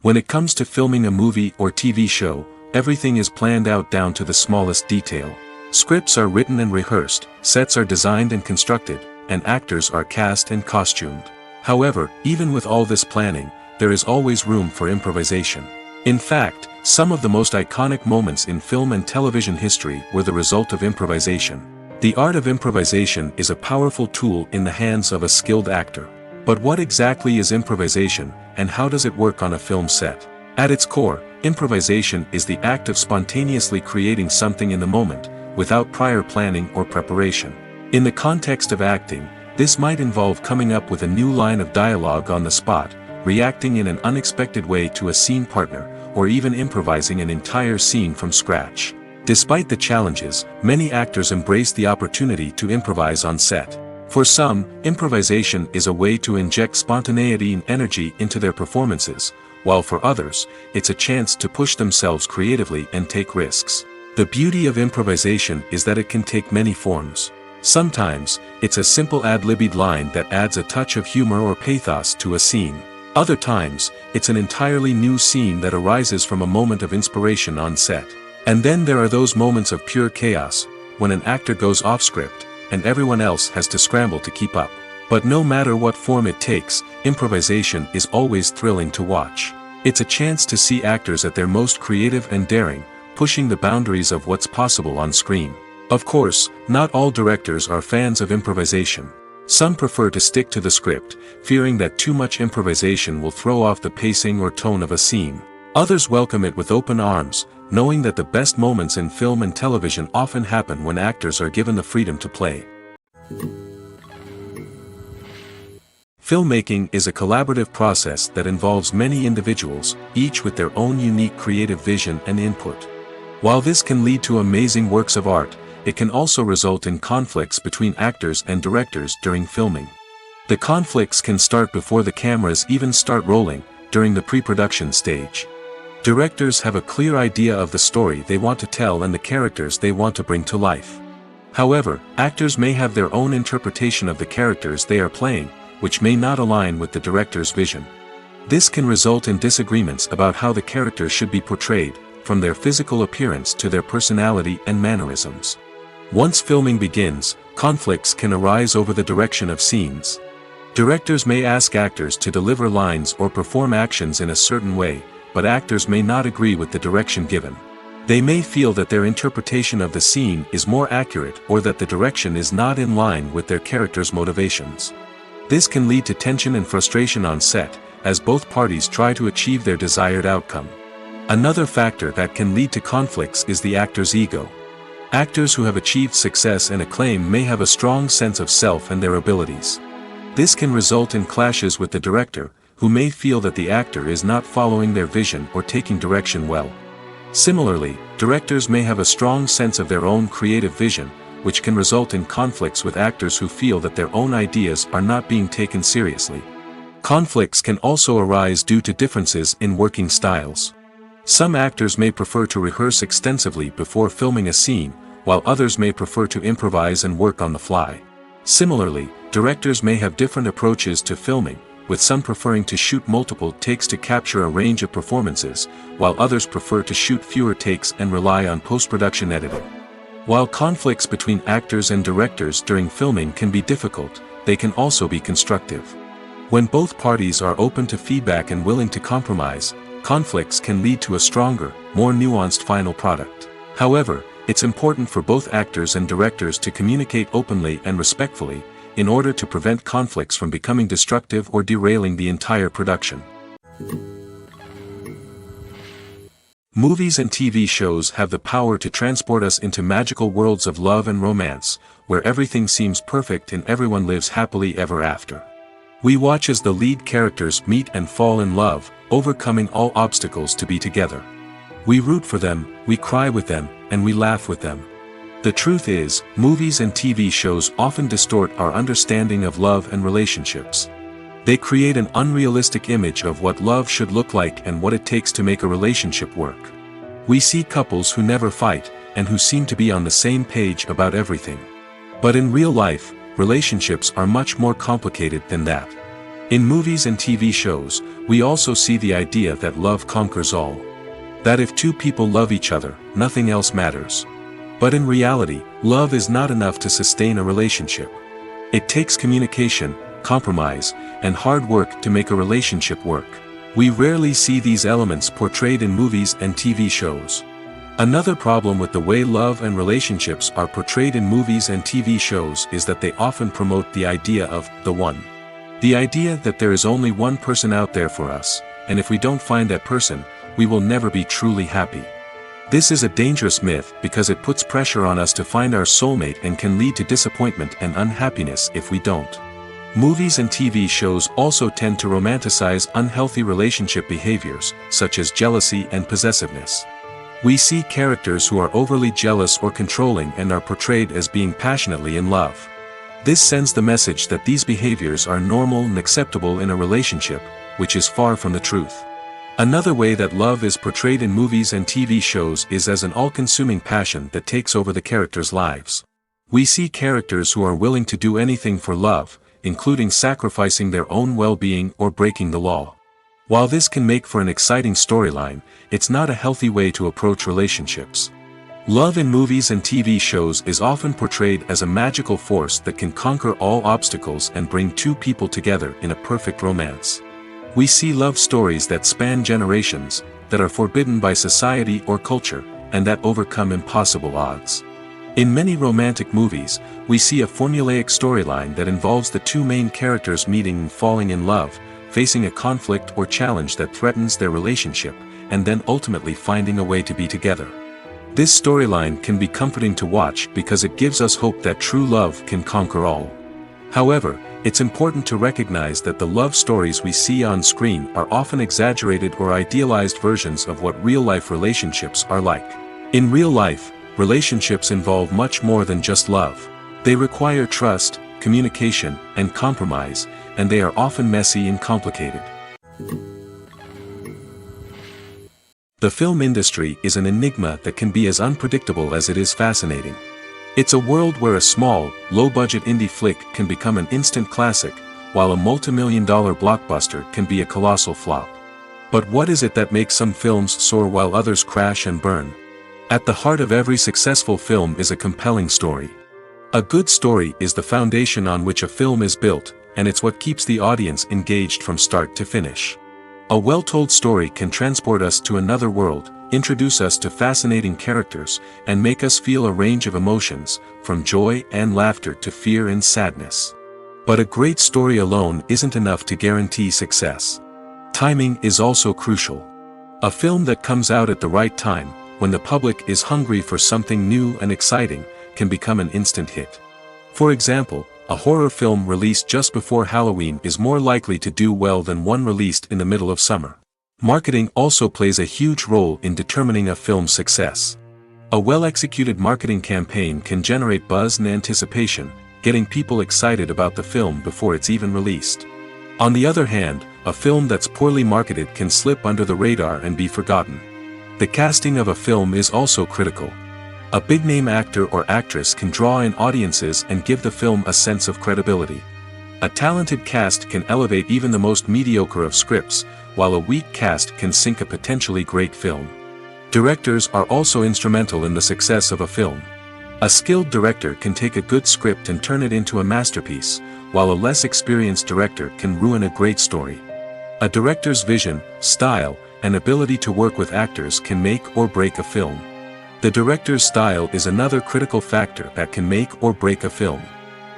When it comes to filming a movie or TV show, everything is planned out down to the smallest detail. Scripts are written and rehearsed, sets are designed and constructed, and actors are cast and costumed. However, even with all this planning, there is always room for improvisation. In fact, some of the most iconic moments in film and television history were the result of improvisation. The art of improvisation is a powerful tool in the hands of a skilled actor. But what exactly is improvisation, and how does it work on a film set? At its core, improvisation is the act of spontaneously creating something in the moment, without prior planning or preparation. In the context of acting, this might involve coming up with a new line of dialogue on the spot, reacting in an unexpected way to a scene partner, or even improvising an entire scene from scratch. Despite the challenges, many actors embrace the opportunity to improvise on set. For some, improvisation is a way to inject spontaneity and energy into their performances, while for others, it's a chance to push themselves creatively and take risks. The beauty of improvisation is that it can take many forms. Sometimes, it's a simple ad-libbed line that adds a touch of humor or pathos to a scene. Other times, it's an entirely new scene that arises from a moment of inspiration on set. And then there are those moments of pure chaos, when an actor goes off script, and everyone else has to scramble to keep up. But no matter what form it takes, improvisation is always thrilling to watch. It's a chance to see actors at their most creative and daring, pushing the boundaries of what's possible on screen. Of course, not all directors are fans of improvisation. Some prefer to stick to the script, fearing that too much improvisation will throw off the pacing or tone of a scene. Others welcome it with open arms, knowing that the best moments in film and television often happen when actors are given the freedom to play. Filmmaking is a collaborative process that involves many individuals, each with their own unique creative vision and input. While this can lead to amazing works of art, it can also result in conflicts between actors and directors during filming. The conflicts can start before the cameras even start rolling, during the pre-production stage. Directors have a clear idea of the story they want to tell and the characters they want to bring to life. However, actors may have their own interpretation of the characters they are playing, which may not align with the director's vision. This can result in disagreements about how the characters should be portrayed, from their physical appearance to their personality and mannerisms. Once filming begins, conflicts can arise over the direction of scenes. Directors may ask actors to deliver lines or perform actions in a certain way, but actors may not agree with the direction given. They may feel that their interpretation of the scene is more accurate or that the direction is not in line with their character's motivations. This can lead to tension and frustration on set, as both parties try to achieve their desired outcome. Another factor that can lead to conflicts is the actor's ego. Actors who have achieved success and acclaim may have a strong sense of self and their abilities. This can result in clashes with the director, who may feel that the actor is not following their vision or taking direction well. Similarly, directors may have a strong sense of their own creative vision, which can result in conflicts with actors who feel that their own ideas are not being taken seriously. Conflicts can also arise due to differences in working styles. Some actors may prefer to rehearse extensively before filming a scene, while others may prefer to improvise and work on the fly. Similarly, directors may have different approaches to filming, with some preferring to shoot multiple takes to capture a range of performances, while others prefer to shoot fewer takes and rely on post-production editing. While conflicts between actors and directors during filming can be difficult, they can also be constructive. When both parties are open to feedback and willing to compromise, conflicts can lead to a stronger, more nuanced final product. However, it's important for both actors and directors to communicate openly and respectfully, in order to prevent conflicts from becoming destructive or derailing the entire production. Movies and TV shows have the power to transport us into magical worlds of love and romance, where everything seems perfect and everyone lives happily ever after. We watch as the lead characters meet and fall in love, overcoming all obstacles to be together. We root for them, we cry with them, and we laugh with them. The truth is, movies and TV shows often distort our understanding of love and relationships. They create an unrealistic image of what love should look like and what it takes to make a relationship work. We see couples who never fight, and who seem to be on the same page about everything. But in real life, relationships are much more complicated than that. In movies and TV shows, we also see the idea that love conquers all. That if two people love each other, nothing else matters. But in reality, love is not enough to sustain a relationship. It takes communication, compromise, and hard work to make a relationship work. We rarely see these elements portrayed in movies and TV shows. Another problem with the way love and relationships are portrayed in movies and TV shows is that they often promote the idea of the one. The idea that there is only one person out there for us, and if we don't find that person, we will never be truly happy. This is a dangerous myth because it puts pressure on us to find our soulmate and can lead to disappointment and unhappiness if we don't. Movies and TV shows also tend to romanticize unhealthy relationship behaviors, such as jealousy and possessiveness. We see characters who are overly jealous or controlling and are portrayed as being passionately in love. This sends the message that these behaviors are normal and acceptable in a relationship, which is far from the truth. Another way that love is portrayed in movies and TV shows is as an all-consuming passion that takes over the characters' lives. We see characters who are willing to do anything for love, including sacrificing their own well-being or breaking the law. While this can make for an exciting storyline, it's not a healthy way to approach relationships. Love in movies and TV shows is often portrayed as a magical force that can conquer all obstacles and bring two people together in a perfect romance. We see love stories that span generations, that are forbidden by society or culture, and that overcome impossible odds. In many romantic movies, we see a formulaic storyline that involves the two main characters meeting and falling in love, facing a conflict or challenge that threatens their relationship, and then ultimately finding a way to be together. This storyline can be comforting to watch because it gives us hope that true love can conquer all. However, it's important to recognize that the love stories we see on screen are often exaggerated or idealized versions of what real-life relationships are like. In real life, relationships involve much more than just love. They require trust, communication, and compromise, and they are often messy and complicated. The film industry is an enigma that can be as unpredictable as it is fascinating. It's a world where a small, low-budget indie flick can become an instant classic, while a multi-million-dollar blockbuster can be a colossal flop. But what is it that makes some films soar while others crash and burn? At the heart of every successful film is a compelling story. A good story is the foundation on which a film is built, and it's what keeps the audience engaged from start to finish. A well-told story can transport us to another world, introduce us to fascinating characters, and make us feel a range of emotions, from joy and laughter to fear and sadness. But a great story alone isn't enough to guarantee success. Timing is also crucial. A film that comes out at the right time, when the public is hungry for something new and exciting, can become an instant hit. For example, a horror film released just before Halloween is more likely to do well than one released in the middle of summer. Marketing also plays a huge role in determining a film's success. A well-executed marketing campaign can generate buzz and anticipation, getting people excited about the film before it's even released. On the other hand, a film that's poorly marketed can slip under the radar and be forgotten. The casting of a film is also critical. A big-name actor or actress can draw in audiences and give the film a sense of credibility. A talented cast can elevate even the most mediocre of scripts, while a weak cast can sink a potentially great film. Directors are also instrumental in the success of a film. A skilled director can take a good script and turn it into a masterpiece, while a less experienced director can ruin a great story. A director's vision, style, and ability to work with actors can make or break a film. The director's style is another critical factor that can make or break a film.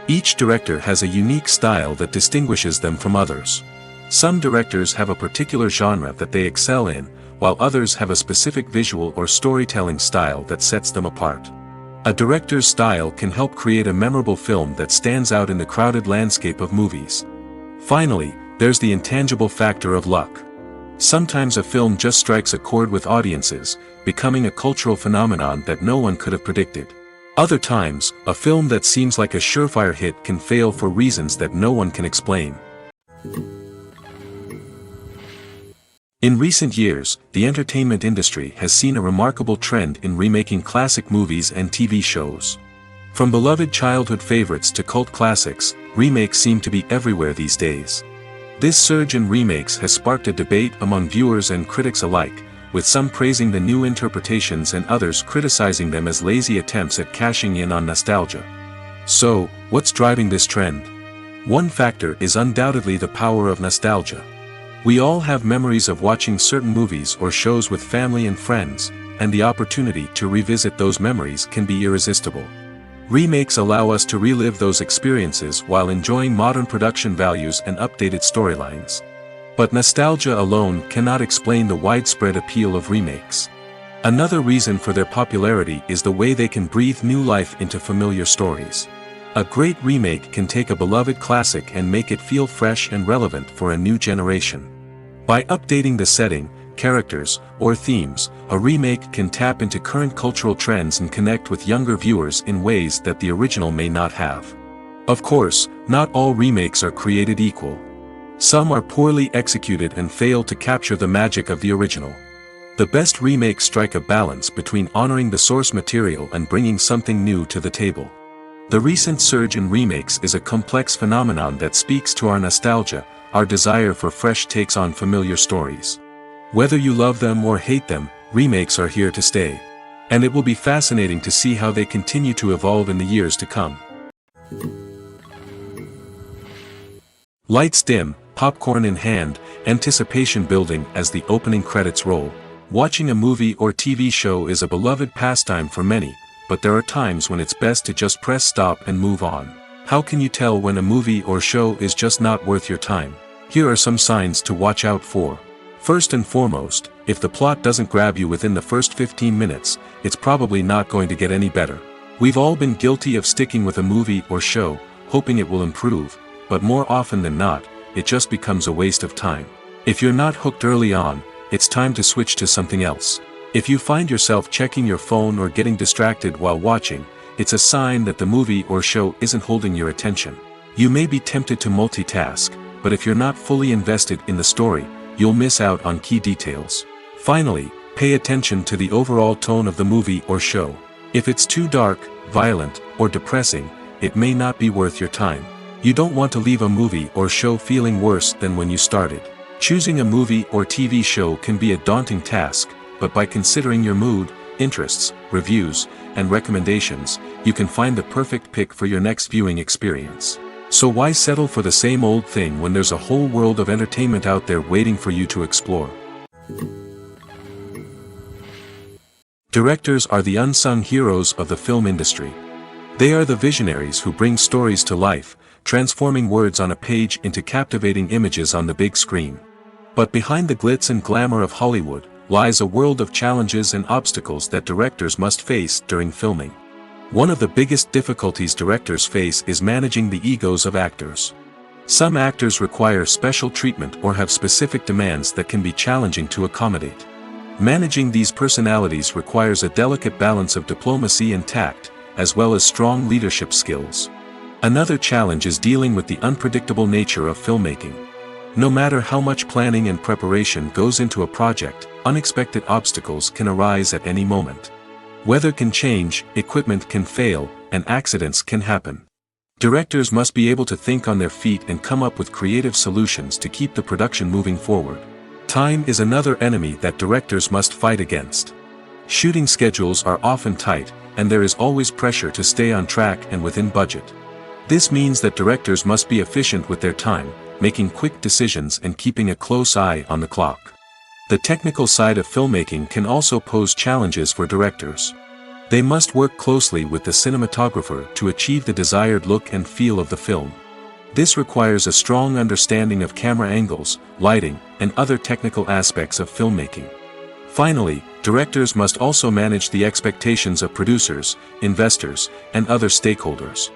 Each director has a unique style that distinguishes them from others. Some directors have a particular genre that they excel in, while others have a specific visual or storytelling style that sets them apart. A director's style can help create a memorable film that stands out in the crowded landscape of movies. Finally, there's the intangible factor of luck. Sometimes a film just strikes a chord with audiences, becoming a cultural phenomenon that no one could have predicted. Other times, a film that seems like a surefire hit can fail for reasons that no one can explain. In recent years, the entertainment industry has seen a remarkable trend in remaking classic movies and TV shows. From beloved childhood favorites to cult classics, remakes seem to be everywhere these days. This surge in remakes has sparked a debate among viewers and critics alike, with some praising the new interpretations and others criticizing them as lazy attempts at cashing in on nostalgia. So, what's driving this trend? One factor is undoubtedly the power of nostalgia. We all have memories of watching certain movies or shows with family and friends, and the opportunity to revisit those memories can be irresistible. Remakes allow us to relive those experiences while enjoying modern production values and updated storylines. But nostalgia alone cannot explain the widespread appeal of remakes. Another reason for their popularity is the way they can breathe new life into familiar stories. A great remake can take a beloved classic and make it feel fresh and relevant for a new generation. By updating the setting, characters, or themes, a remake can tap into current cultural trends and connect with younger viewers in ways that the original may not have. Of course, not all remakes are created equal. Some are poorly executed and fail to capture the magic of the original. The best remakes strike a balance between honoring the source material and bringing something new to the table. The recent surge in remakes is a complex phenomenon that speaks to our nostalgia, our desire for fresh takes on familiar stories. Whether you love them or hate them, remakes are here to stay. And it will be fascinating to see how they continue to evolve in the years to come. Lights dim, popcorn in hand, anticipation building as the opening credits roll. Watching a movie or TV show is a beloved pastime for many, but there are times when it's best to just press stop and move on. How can you tell when a movie or show is just not worth your time? Here are some signs to watch out for. First and foremost, if the plot doesn't grab you within the first 15 minutes, it's probably not going to get any better. We've all been guilty of sticking with a movie or show, hoping it will improve, but more often than not, it just becomes a waste of time. If you're not hooked early on, it's time to switch to something else. If you find yourself checking your phone or getting distracted while watching, it's a sign that the movie or show isn't holding your attention. You may be tempted to multitask, but if you're not fully invested in the story, you'll miss out on key details. Finally, pay attention to the overall tone of the movie or show. If it's too dark, violent, or depressing, it may not be worth your time. You don't want to leave a movie or show feeling worse than when you started. Choosing a movie or TV show can be a daunting task, but by considering your mood, interests, reviews, and recommendations, you can find the perfect pick for your next viewing experience. So why settle for the same old thing when there's a whole world of entertainment out there waiting for you to explore? Directors are the unsung heroes of the film industry. They are the visionaries who bring stories to life, transforming words on a page into captivating images on the big screen. But behind the glitz and glamour of Hollywood, lies a world of challenges and obstacles that directors must face during filming. One of the biggest difficulties directors face is managing the egos of actors. Some actors require special treatment or have specific demands that can be challenging to accommodate. Managing these personalities requires a delicate balance of diplomacy and tact, as well as strong leadership skills. Another challenge is dealing with the unpredictable nature of filmmaking. No matter how much planning and preparation goes into a project, unexpected obstacles can arise at any moment. Weather can change, equipment can fail, and accidents can happen. Directors must be able to think on their feet and come up with creative solutions to keep the production moving forward. Time is another enemy that directors must fight against. Shooting schedules are often tight, and there is always pressure to stay on track and within budget. This means that directors must be efficient with their time, making quick decisions and keeping a close eye on the clock. The technical side of filmmaking can also pose challenges for directors. They must work closely with the cinematographer to achieve the desired look and feel of the film. This requires a strong understanding of camera angles, lighting, and other technical aspects of filmmaking. Finally, directors must also manage the expectations of producers, investors, and other stakeholders.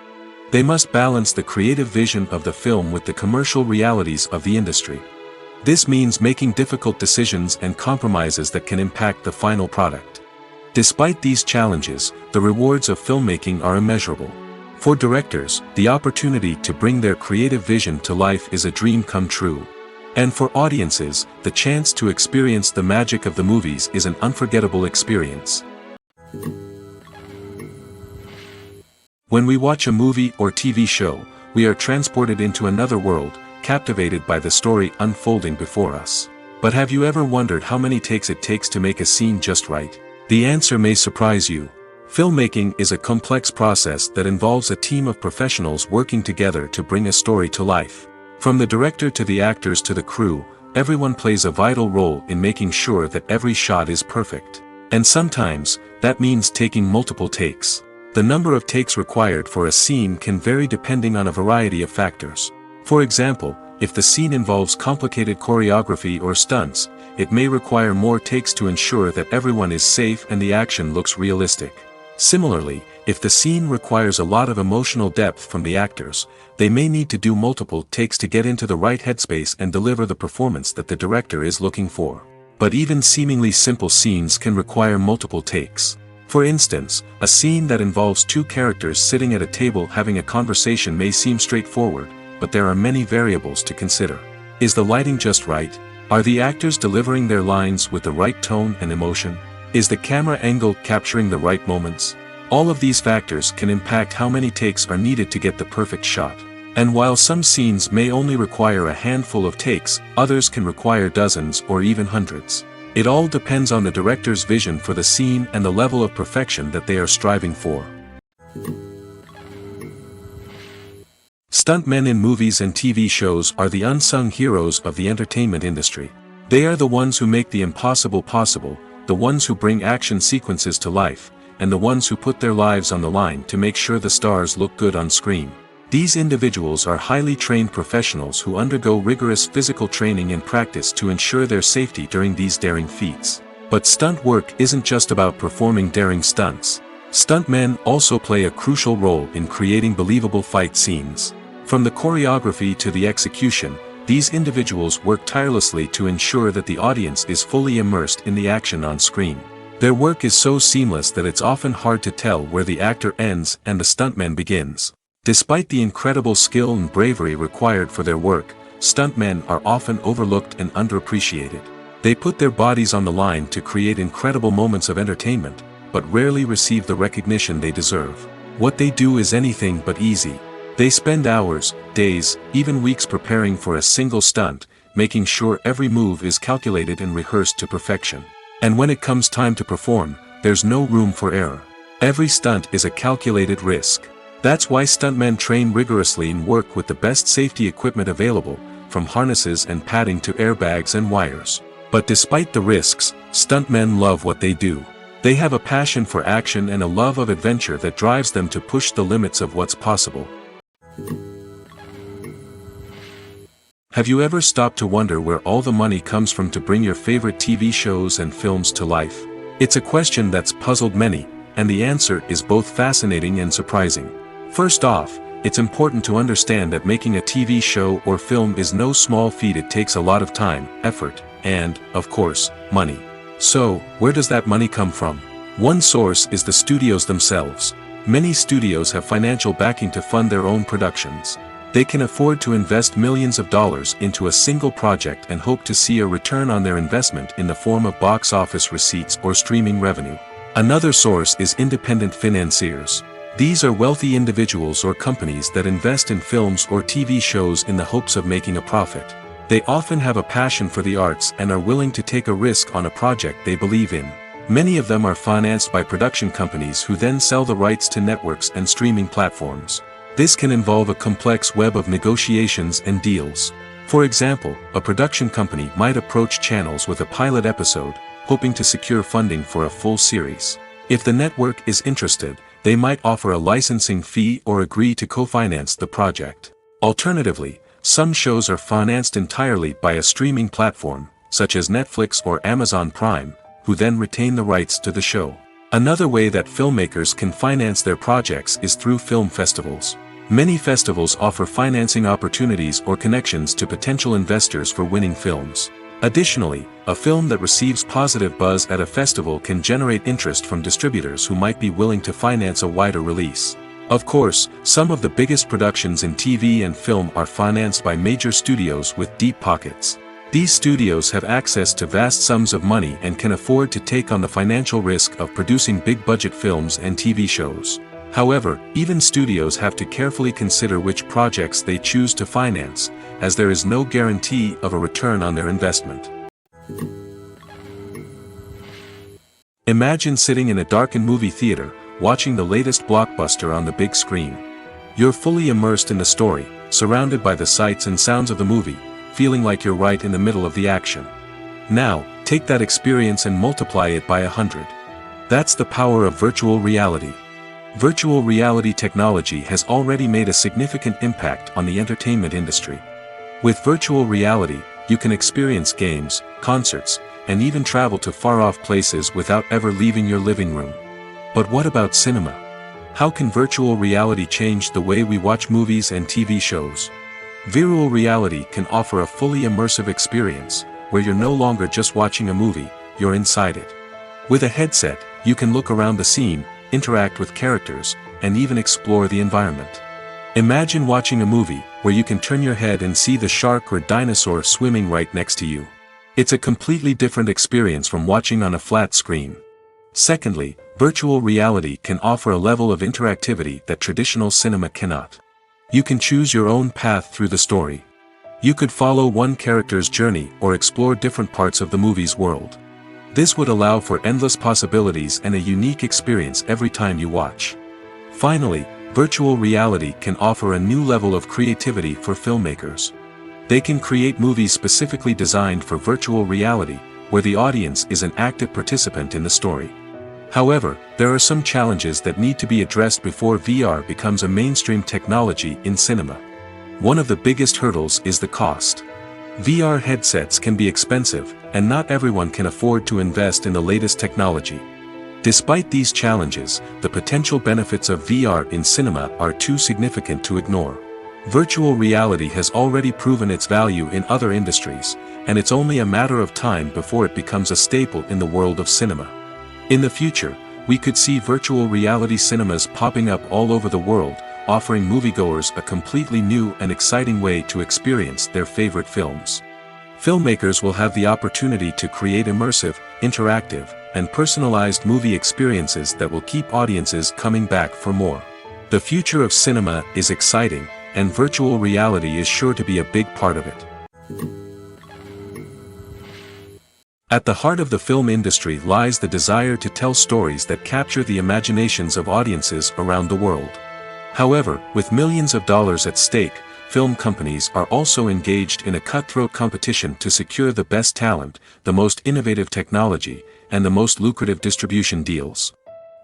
They must balance the creative vision of the film with the commercial realities of the industry. This means making difficult decisions and compromises that can impact the final product. Despite these challenges, the rewards of filmmaking are immeasurable. For directors, the opportunity to bring their creative vision to life is a dream come true. And for audiences, the chance to experience the magic of the movies is an unforgettable experience. When we watch a movie or TV show, we are transported into another world, captivated by the story unfolding before us. But have you ever wondered how many takes it takes to make a scene just right? The answer may surprise you. Filmmaking is a complex process that involves a team of professionals working together to bring a story to life. From the director to the actors to the crew, everyone plays a vital role in making sure that every shot is perfect. And sometimes, that means taking multiple takes. The number of takes required for a scene can vary depending on a variety of factors. For example, if the scene involves complicated choreography or stunts, it may require more takes to ensure that everyone is safe and the action looks realistic. Similarly, if the scene requires a lot of emotional depth from the actors, they may need to do multiple takes to get into the right headspace and deliver the performance that the director is looking for. But even seemingly simple scenes can require multiple takes. For instance, a scene that involves two characters sitting at a table having a conversation may seem straightforward, but there are many variables to consider. Is the lighting just right? Are the actors delivering their lines with the right tone and emotion? Is the camera angle capturing the right moments? All of these factors can impact how many takes are needed to get the perfect shot. And while some scenes may only require a handful of takes, others can require dozens or even hundreds. It all depends on the director's vision for the scene and the level of perfection that they are striving for. Stuntmen in movies and TV shows are the unsung heroes of the entertainment industry. They are the ones who make the impossible possible, the ones who bring action sequences to life, and the ones who put their lives on the line to make sure the stars look good on screen. These individuals are highly trained professionals who undergo rigorous physical training and practice to ensure their safety during these daring feats. But stunt work isn't just about performing daring stunts. Stuntmen also play a crucial role in creating believable fight scenes. From the choreography to the execution, these individuals work tirelessly to ensure that the audience is fully immersed in the action on screen. Their work is so seamless that it's often hard to tell where the actor ends and the stuntman begins. Despite the incredible skill and bravery required for their work, stuntmen are often overlooked and underappreciated. They put their bodies on the line to create incredible moments of entertainment, but rarely receive the recognition they deserve. What they do is anything but easy. They spend hours, days, even weeks preparing for a single stunt, making sure every move is calculated and rehearsed to perfection. And when it comes time to perform, there's no room for error. Every stunt is a calculated risk. That's why stuntmen train rigorously and work with the best safety equipment available, from harnesses and padding to airbags and wires. But despite the risks, stuntmen love what they do. They have a passion for action and a love of adventure that drives them to push the limits of what's possible. Have you ever stopped to wonder where all the money comes from to bring your favorite TV shows and films to life? It's a question that's puzzled many, and the answer is both fascinating and surprising. First off, it's important to understand that making a TV show or film is no small feat. It takes a lot of time, effort, and, of course, money. So, where does that money come from? One source is the studios themselves. Many studios have financial backing to fund their own productions. They can afford to invest millions of dollars into a single project and hope to see a return on their investment in the form of box office receipts or streaming revenue. Another source is independent financiers. These are wealthy individuals or companies that invest in films or TV shows in the hopes of making a profit. They often have a passion for the arts and are willing to take a risk on a project they believe in. Many of them are financed by production companies who then sell the rights to networks and streaming platforms. This can involve a complex web of negotiations and deals. For example, a production company might approach channels with a pilot episode, hoping to secure funding for a full series. If the network is interested, they might offer a licensing fee or agree to co-finance the project. Alternatively, some shows are financed entirely by a streaming platform, such as Netflix or Amazon Prime, who then retain the rights to the show. Another way that filmmakers can finance their projects is through film festivals. Many festivals offer financing opportunities or connections to potential investors for winning films. Additionally, a film that receives positive buzz at a festival can generate interest from distributors who might be willing to finance a wider release. Of course, some of the biggest productions in TV and film are financed by major studios with deep pockets. These studios have access to vast sums of money and can afford to take on the financial risk of producing big-budget films and TV shows. However, even studios have to carefully consider which projects they choose to finance, as there is no guarantee of a return on their investment. Imagine sitting in a darkened movie theater, watching the latest blockbuster on the big screen. You're fully immersed in the story, surrounded by the sights and sounds of the movie, feeling like you're right in the middle of the action. Now, take that experience and multiply it by 100. That's the power of virtual reality. Virtual reality technology has already made a significant impact on the entertainment industry. With virtual reality, you can experience games, concerts, and even travel to far-off places without ever leaving your living room. But what about cinema? How can virtual reality change the way we watch movies and TV shows? Virtual reality can offer a fully immersive experience, where you're no longer just watching a movie, you're inside it. With a headset, you can look around the scene, interact with characters, and even explore the environment. Imagine watching a movie, where you can turn your head and see the shark or dinosaur swimming right next to you. It's a completely different experience from watching on a flat screen. Secondly, virtual reality can offer a level of interactivity that traditional cinema cannot. You can choose your own path through the story. You could follow one character's journey or explore different parts of the movie's world. This would allow for endless possibilities and a unique experience every time you watch. Finally, virtual reality can offer a new level of creativity for filmmakers. They can create movies specifically designed for virtual reality, where the audience is an active participant in the story. However, there are some challenges that need to be addressed before VR becomes a mainstream technology in cinema. One of the biggest hurdles is the cost. VR headsets can be expensive, and not everyone can afford to invest in the latest technology. Despite these challenges, the potential benefits of VR in cinema are too significant to ignore. Virtual reality has already proven its value in other industries, and it's only a matter of time before it becomes a staple in the world of cinema. In the future, we could see virtual reality cinemas popping up all over the world, offering moviegoers a completely new and exciting way to experience their favorite films. Filmmakers will have the opportunity to create immersive, interactive, and personalized movie experiences that will keep audiences coming back for more. The future of cinema is exciting, and virtual reality is sure to be a big part of it. At the heart of the film industry lies the desire to tell stories that capture the imaginations of audiences around the world. However, with millions of dollars at stake, film companies are also engaged in a cutthroat competition to secure the best talent, the most innovative technology, and the most lucrative distribution deals.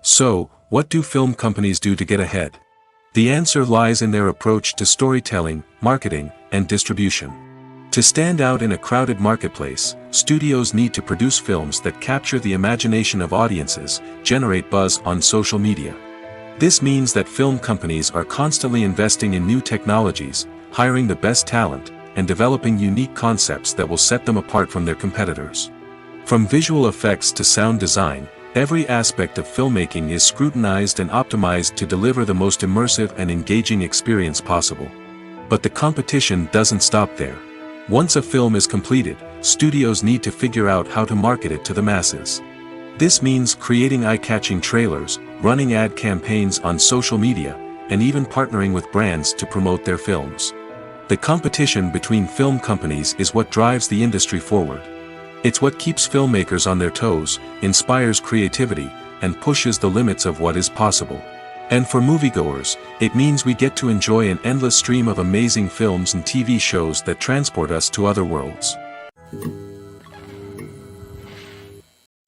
So, what do film companies do to get ahead? The answer lies in their approach to storytelling, marketing, and distribution. To stand out in a crowded marketplace, studios need to produce films that capture the imagination of audiences, generate buzz on social media. This means that film companies are constantly investing in new technologies, hiring the best talent, and developing unique concepts that will set them apart from their competitors. From visual effects to sound design, every aspect of filmmaking is scrutinized and optimized to deliver the most immersive and engaging experience possible. But the competition doesn't stop there. Once a film is completed, studios need to figure out how to market it to the masses. This means creating eye-catching trailers, running ad campaigns on social media, and even partnering with brands to promote their films. The competition between film companies is what drives the industry forward. It's what keeps filmmakers on their toes, inspires creativity, and pushes the limits of what is possible. And for moviegoers, it means we get to enjoy an endless stream of amazing films and TV shows that transport us to other worlds.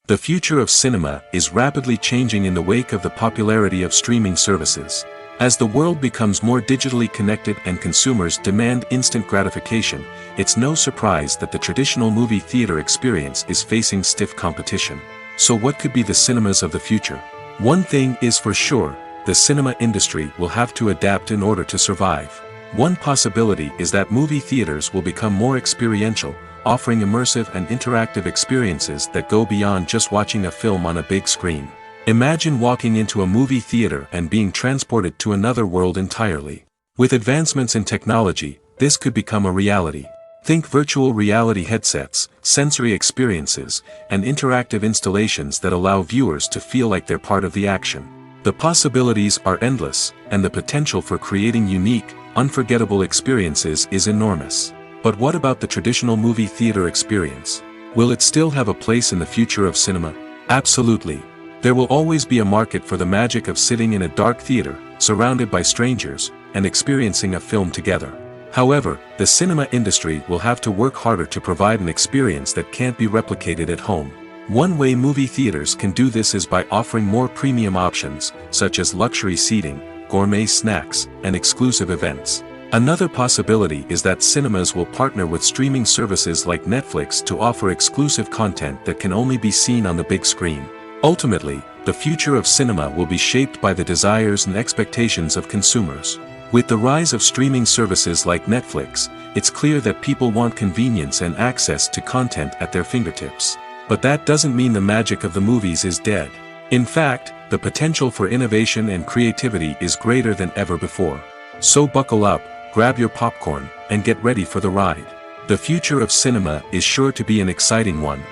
The future of cinema is rapidly changing in the wake of the popularity of streaming services. As the world becomes more digitally connected and consumers demand instant gratification, it's no surprise that the traditional movie theater experience is facing stiff competition. So what could be the cinemas of the future? One thing is for sure, the cinema industry will have to adapt in order to survive. One possibility is that movie theaters will become more experiential, offering immersive and interactive experiences that go beyond just watching a film on a big screen. Imagine walking into a movie theater and being transported to another world entirely. With advancements in technology, this could become a reality. Think virtual reality headsets, sensory experiences, and interactive installations that allow viewers to feel like they're part of the action. The possibilities are endless, and the potential for creating unique, unforgettable experiences is enormous. But what about the traditional movie theater experience? Will it still have a place in the future of cinema? Absolutely. There will always be a market for the magic of sitting in a dark theater, surrounded by strangers, and experiencing a film together. However, the cinema industry will have to work harder to provide an experience that can't be replicated at home. One way movie theaters can do this is by offering more premium options, such as luxury seating, gourmet snacks, and exclusive events. Another possibility is that cinemas will partner with streaming services like Netflix to offer exclusive content that can only be seen on the big screen. Ultimately, the future of cinema will be shaped by the desires and expectations of consumers. With the rise of streaming services like Netflix, it's clear that people want convenience and access to content at their fingertips. But that doesn't mean the magic of the movies is dead. In fact, the potential for innovation and creativity is greater than ever before. So buckle up, grab your popcorn, and get ready for the ride. The future of cinema is sure to be an exciting one.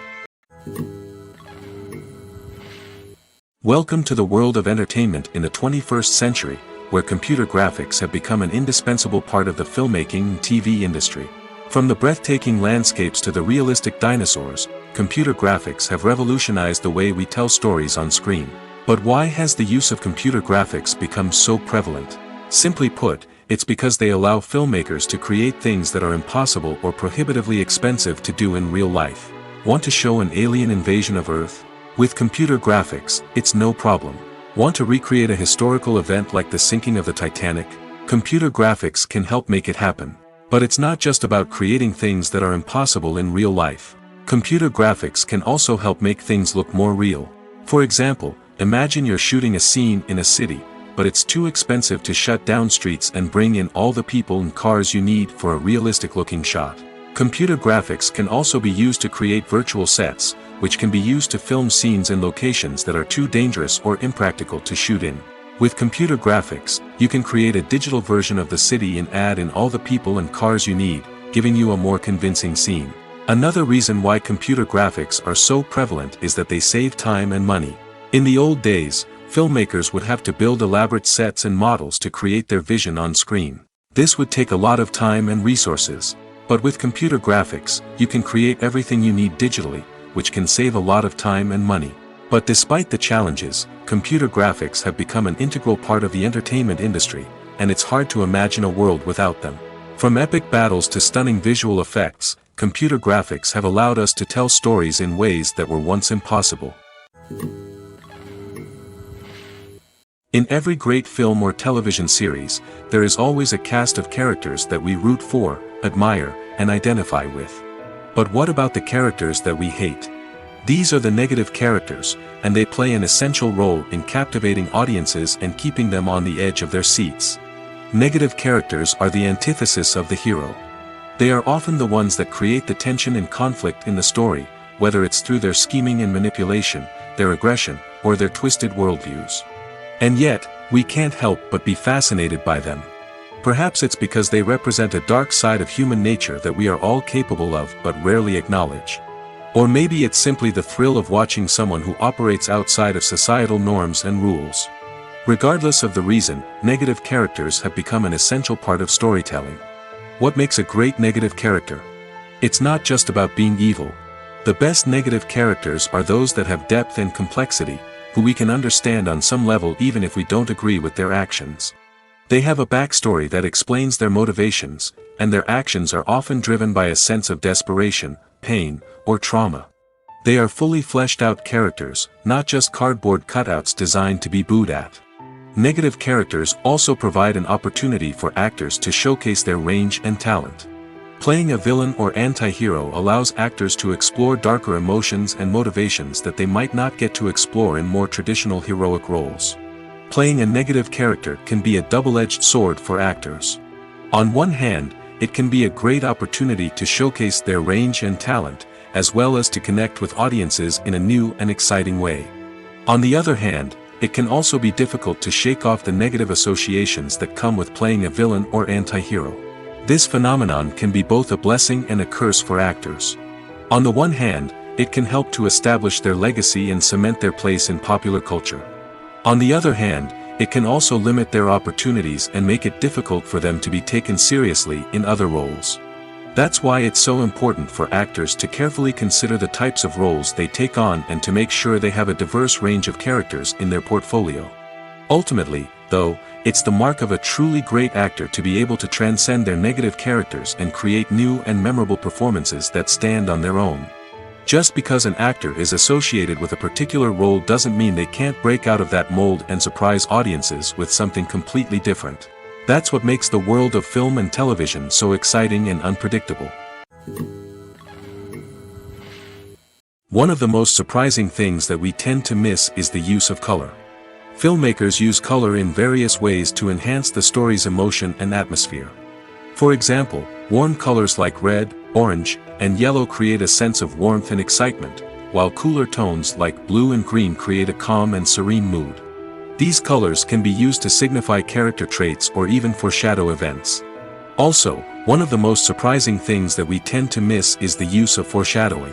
Welcome to the world of entertainment in the 21st century, where computer graphics have become an indispensable part of the filmmaking and TV industry. From the breathtaking landscapes to the realistic dinosaurs, computer graphics have revolutionized the way we tell stories on screen. But why has the use of computer graphics become so prevalent? Simply put, it's because they allow filmmakers to create things that are impossible or prohibitively expensive to do in real life. Want to show an alien invasion of Earth? With computer graphics, it's no problem. Want to recreate a historical event like the sinking of the Titanic? Computer graphics can help make it happen. But it's not just about creating things that are impossible in real life. Computer graphics can also help make things look more real. For example, imagine you're shooting a scene in a city, but it's too expensive to shut down streets and bring in all the people and cars you need for a realistic-looking shot. Computer graphics can also be used to create virtual sets, which can be used to film scenes in locations that are too dangerous or impractical to shoot in. With computer graphics, you can create a digital version of the city and add in all the people and cars you need, giving you a more convincing scene. Another reason why computer graphics are so prevalent is that they save time and money. In the old days, filmmakers would have to build elaborate sets and models to create their vision on screen. This would take a lot of time and resources. But with computer graphics, you can create everything you need digitally, which can save a lot of time and money. But despite the challenges, computer graphics have become an integral part of the entertainment industry, and it's hard to imagine a world without them. From epic battles to stunning visual effects, computer graphics have allowed us to tell stories in ways that were once impossible. In every great film or television series, there is always a cast of characters that we root for, admire, and identify with. But what about the characters that we hate? These are the negative characters, and they play an essential role in captivating audiences and keeping them on the edge of their seats. Negative characters are the antithesis of the hero. They are often the ones that create the tension and conflict in the story, whether it's through their scheming and manipulation, their aggression, or their twisted worldviews. And yet, we can't help but be fascinated by them. Perhaps it's because they represent a dark side of human nature that we are all capable of but rarely acknowledge. Or maybe it's simply the thrill of watching someone who operates outside of societal norms and rules. Regardless of the reason, negative characters have become an essential part of storytelling. What makes a great negative character? It's not just about being evil. The best negative characters are those that have depth and complexity, who we can understand on some level even if we don't agree with their actions. They have a backstory that explains their motivations, and their actions are often driven by a sense of desperation, pain, or trauma. They are fully fleshed out characters, not just cardboard cutouts designed to be booed at. Negative characters also provide an opportunity for actors to showcase their range and talent. Playing a villain or anti-hero allows actors to explore darker emotions and motivations that they might not get to explore in more traditional heroic roles. Playing a negative character can be a double-edged sword for actors. On one hand, it can be a great opportunity to showcase their range and talent, as well as to connect with audiences in a new and exciting way. On the other hand, it can also be difficult to shake off the negative associations that come with playing a villain or anti-hero. This phenomenon can be both a blessing and a curse for actors. On the one hand, it can help to establish their legacy and cement their place in popular culture. On the other hand, it can also limit their opportunities and make it difficult for them to be taken seriously in other roles. That's why it's so important for actors to carefully consider the types of roles they take on and to make sure they have a diverse range of characters in their portfolio. Ultimately, though, it's the mark of a truly great actor to be able to transcend their negative characters and create new and memorable performances that stand on their own. Just because an actor is associated with a particular role doesn't mean they can't break out of that mold and surprise audiences with something completely different. That's what makes the world of film and television so exciting and unpredictable. One of the most surprising things that we tend to miss is the use of color. Filmmakers use color in various ways to enhance the story's emotion and atmosphere. For example, warm colors like red, orange, and yellow create a sense of warmth and excitement, while cooler tones like blue and green create a calm and serene mood. These colors can be used to signify character traits or even foreshadow events. Also, one of the most surprising things that we tend to miss is the use of foreshadowing.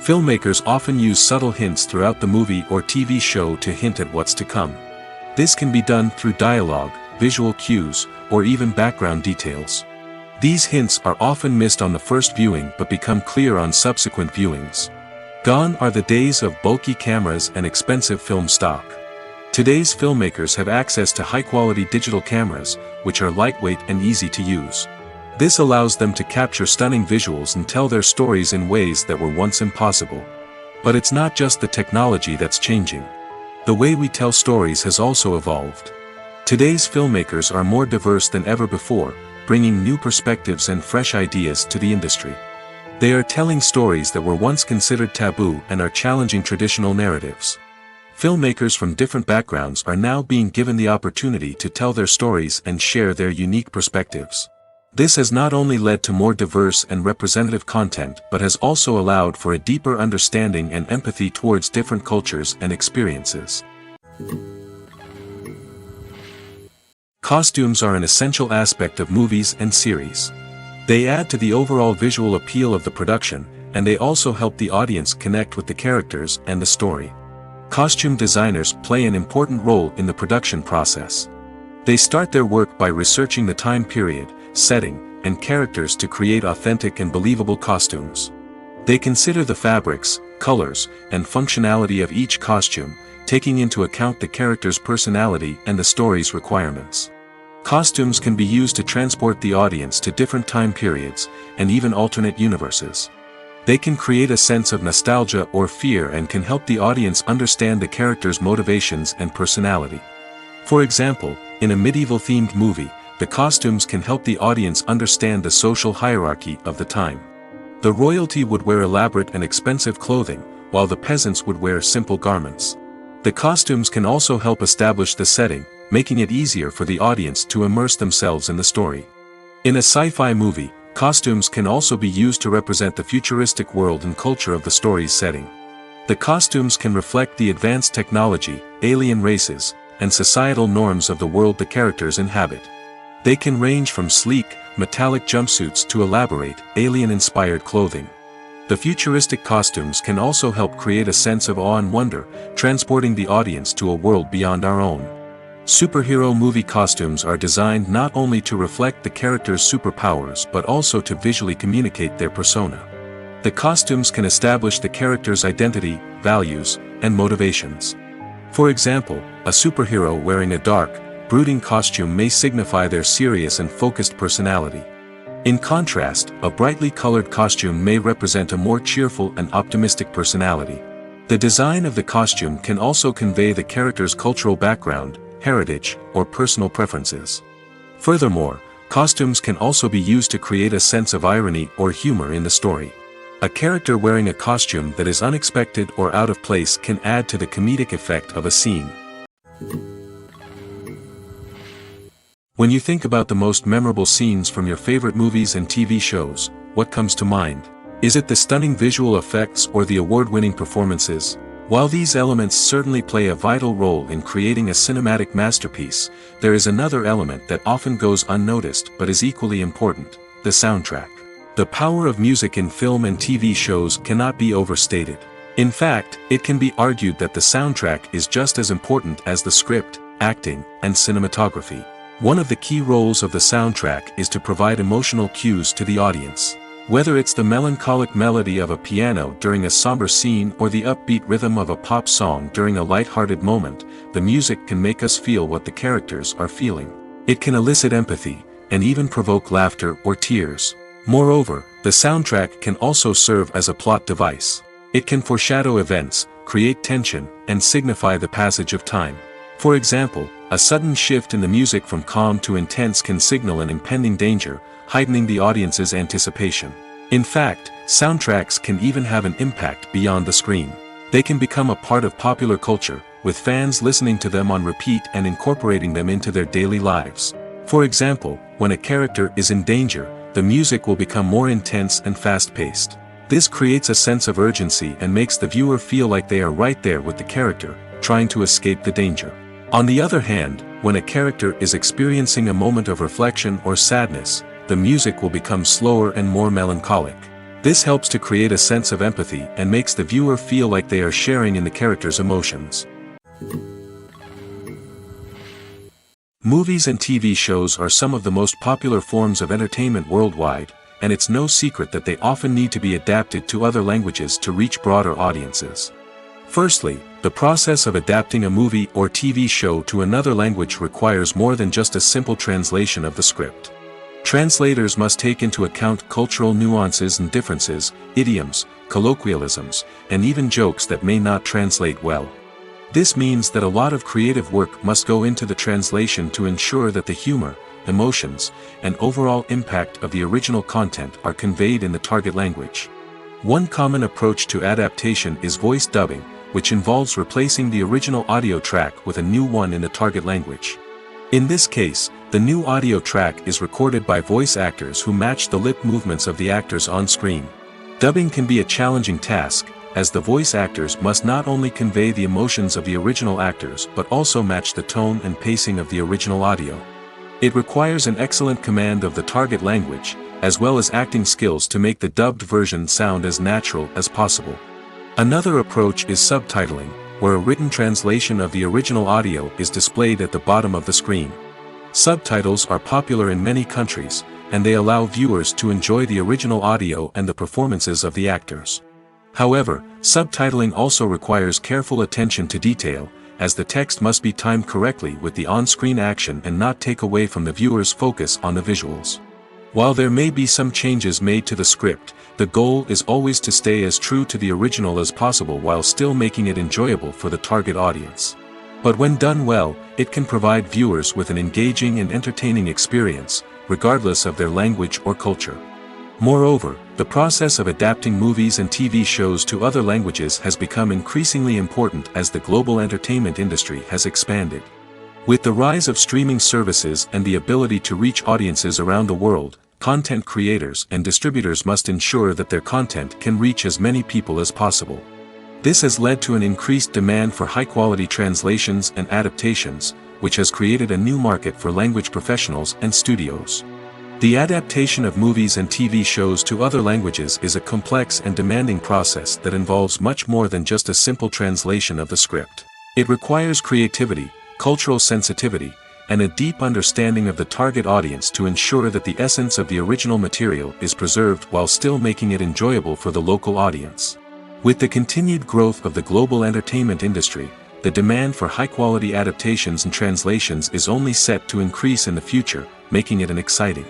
Filmmakers often use subtle hints throughout the movie or TV show to hint at what's to come. This can be done through dialogue, visual cues, or even background details. These hints are often missed on the first viewing but become clear on subsequent viewings. Gone are the days of bulky cameras and expensive film stock. Today's filmmakers have access to high-quality digital cameras, which are lightweight and easy to use. This allows them to capture stunning visuals and tell their stories in ways that were once impossible. But it's not just the technology that's changing. The way we tell stories has also evolved. Today's filmmakers are more diverse than ever before, bringing new perspectives and fresh ideas to the industry. They are telling stories that were once considered taboo and are challenging traditional narratives. Filmmakers from different backgrounds are now being given the opportunity to tell their stories and share their unique perspectives. This has not only led to more diverse and representative content but has also allowed for a deeper understanding and empathy towards different cultures and experiences. Costumes are an essential aspect of movies and series. They add to the overall visual appeal of the production, and they also help the audience connect with the characters and the story. Costume designers play an important role in the production process. They start their work by researching the time period, setting, and characters to create authentic and believable costumes. They consider the fabrics, colors, and functionality of each costume, taking into account the character's personality and the story's requirements. Costumes can be used to transport the audience to different time periods, and even alternate universes. They can create a sense of nostalgia or fear and can help the audience understand the character's motivations and personality. For example, in a medieval-themed movie, the costumes can help the audience understand the social hierarchy of the time. The royalty would wear elaborate and expensive clothing, while the peasants would wear simple garments. The costumes can also help establish the setting, making it easier for the audience to immerse themselves in the story. In a sci-fi movie, costumes can also be used to represent the futuristic world and culture of the story's setting. The costumes can reflect the advanced technology, alien races, and societal norms of the world the characters inhabit. They can range from sleek, metallic jumpsuits to elaborate, alien-inspired clothing. The futuristic costumes can also help create a sense of awe and wonder, transporting the audience to a world beyond our own. Superhero movie costumes are designed not only to reflect the character's superpowers but also to visually communicate their persona. The costumes can establish the character's identity, values, and motivations. For example, a superhero wearing a dark, brooding costume may signify their serious and focused personality. In contrast, a brightly colored costume may represent a more cheerful and optimistic personality. The design of the costume can also convey the character's cultural background, heritage, or personal preferences. Furthermore, costumes can also be used to create a sense of irony or humor in the story. A character wearing a costume that is unexpected or out of place can add to the comedic effect of a scene. When you think about the most memorable scenes from your favorite movies and TV shows, what comes to mind? Is it the stunning visual effects or the award-winning performances? While these elements certainly play a vital role in creating a cinematic masterpiece, there is another element that often goes unnoticed but is equally important: the soundtrack. The power of music in film and TV shows cannot be overstated. In fact, it can be argued that the soundtrack is just as important as the script, acting, and cinematography. One of the key roles of the soundtrack is to provide emotional cues to the audience. Whether it's the melancholic melody of a piano during a somber scene or the upbeat rhythm of a pop song during a light-hearted moment, the music can make us feel what the characters are feeling. It can elicit empathy, and even provoke laughter or tears. Moreover, the soundtrack can also serve as a plot device. It can foreshadow events, create tension, and signify the passage of time. For example, a sudden shift in the music from calm to intense can signal an impending danger, heightening the audience's anticipation. In fact, soundtracks can even have an impact beyond the screen. They can become a part of popular culture, with fans listening to them on repeat and incorporating them into their daily lives. For example, when a character is in danger, the music will become more intense and fast-paced. This creates a sense of urgency and makes the viewer feel like they are right there with the character, trying to escape the danger. On the other hand, when a character is experiencing a moment of reflection or sadness, the music will become slower and more melancholic. This helps to create a sense of empathy and makes the viewer feel like they are sharing in the character's emotions. Movies and TV shows are some of the most popular forms of entertainment worldwide, and it's no secret that they often need to be adapted to other languages to reach broader audiences. Firstly, the process of adapting a movie or TV show to another language requires more than just a simple translation of the script. Translators must take into account cultural nuances and differences, idioms, colloquialisms, and even jokes that may not translate well. This means that a lot of creative work must go into the translation to ensure that the humor, emotions, and overall impact of the original content are conveyed in the target language. One common approach to adaptation is voice dubbing, which involves replacing the original audio track with a new one in the target language. In this case, the new audio track is recorded by voice actors who match the lip movements of the actors on screen. Dubbing can be a challenging task, as the voice actors must not only convey the emotions of the original actors but also match the tone and pacing of the original audio. It requires an excellent command of the target language, as well as acting skills to make the dubbed version sound as natural as possible. Another approach is subtitling, where a written translation of the original audio is displayed at the bottom of the screen. Subtitles are popular in many countries, and they allow viewers to enjoy the original audio and the performances of the actors. However, subtitling also requires careful attention to detail, as the text must be timed correctly with the on-screen action and not take away from the viewer's focus on the visuals. While there may be some changes made to the script, the goal is always to stay as true to the original as possible while still making it enjoyable for the target audience. But when done well, it can provide viewers with an engaging and entertaining experience, regardless of their language or culture. Moreover, the process of adapting movies and TV shows to other languages has become increasingly important as the global entertainment industry has expanded. With the rise of streaming services and the ability to reach audiences around the world, content creators and distributors must ensure that their content can reach as many people as possible. This has led to an increased demand for high-quality translations and adaptations, which has created a new market for language professionals and studios. The adaptation of movies and TV shows to other languages is a complex and demanding process that involves much more than just a simple translation of the script. It requires creativity, cultural sensitivity, and a deep understanding of the target audience to ensure that the essence of the original material is preserved while still making it enjoyable for the local audience. With the continued growth of the global entertainment industry, the demand for high-quality adaptations and translations is only set to increase in the future, making it exciting.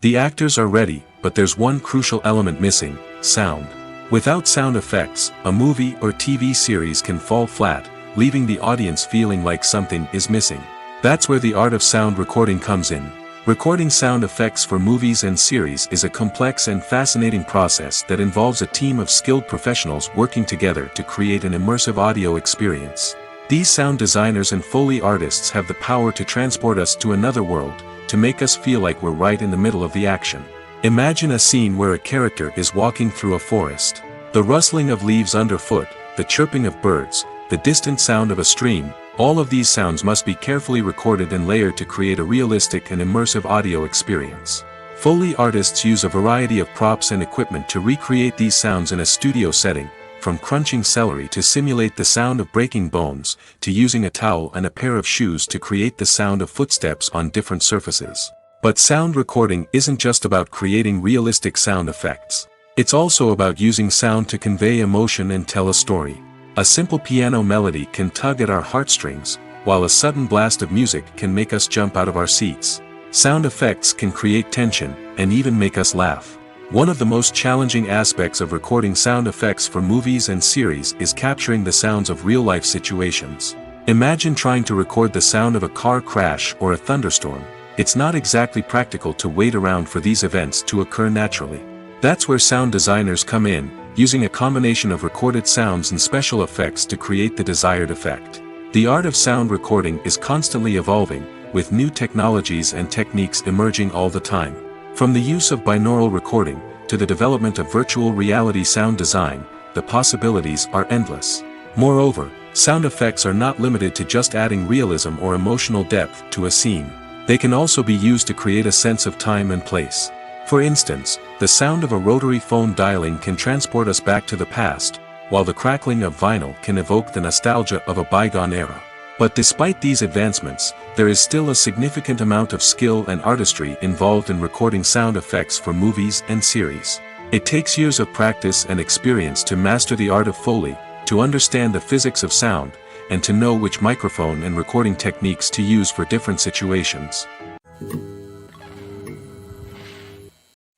The actors are ready, but there's one crucial element missing: sound. Without sound effects, a movie or TV series can fall flat, leaving the audience feeling like something is missing. That's where the art of sound recording comes in. Recording sound effects for movies and series is a complex and fascinating process that involves a team of skilled professionals working together to create an immersive audio experience. These sound designers and Foley artists have the power to transport us to another world, to make us feel like we're right in the middle of the action. Imagine a scene where a character is walking through a forest. The rustling of leaves underfoot, the chirping of birds, the distant sound of a stream, all of these sounds must be carefully recorded and layered to create a realistic and immersive audio experience. Foley artists use a variety of props and equipment to recreate these sounds in a studio setting, from crunching celery to simulate the sound of breaking bones, to using a towel and a pair of shoes to create the sound of footsteps on different surfaces. But sound recording isn't just about creating realistic sound effects. It's also about using sound to convey emotion and tell a story. A simple piano melody can tug at our heartstrings, while a sudden blast of music can make us jump out of our seats. Sound effects can create tension, and even make us laugh. One of the most challenging aspects of recording sound effects for movies and series is capturing the sounds of real-life situations. Imagine trying to record the sound of a car crash or a thunderstorm. It's not exactly practical to wait around for these events to occur naturally. That's where sound designers come in, using a combination of recorded sounds and special effects to create the desired effect. The art of sound recording is constantly evolving, with new technologies and techniques emerging all the time. From the use of binaural recording, to the development of virtual reality sound design, the possibilities are endless. Moreover, sound effects are not limited to just adding realism or emotional depth to a scene. They can also be used to create a sense of time and place. For instance, the sound of a rotary phone dialing can transport us back to the past, while the crackling of vinyl can evoke the nostalgia of a bygone era. But despite these advancements, there is still a significant amount of skill and artistry involved in recording sound effects for movies and series. It takes years of practice and experience to master the art of Foley, to understand the physics of sound, and to know which microphone and recording techniques to use for different situations.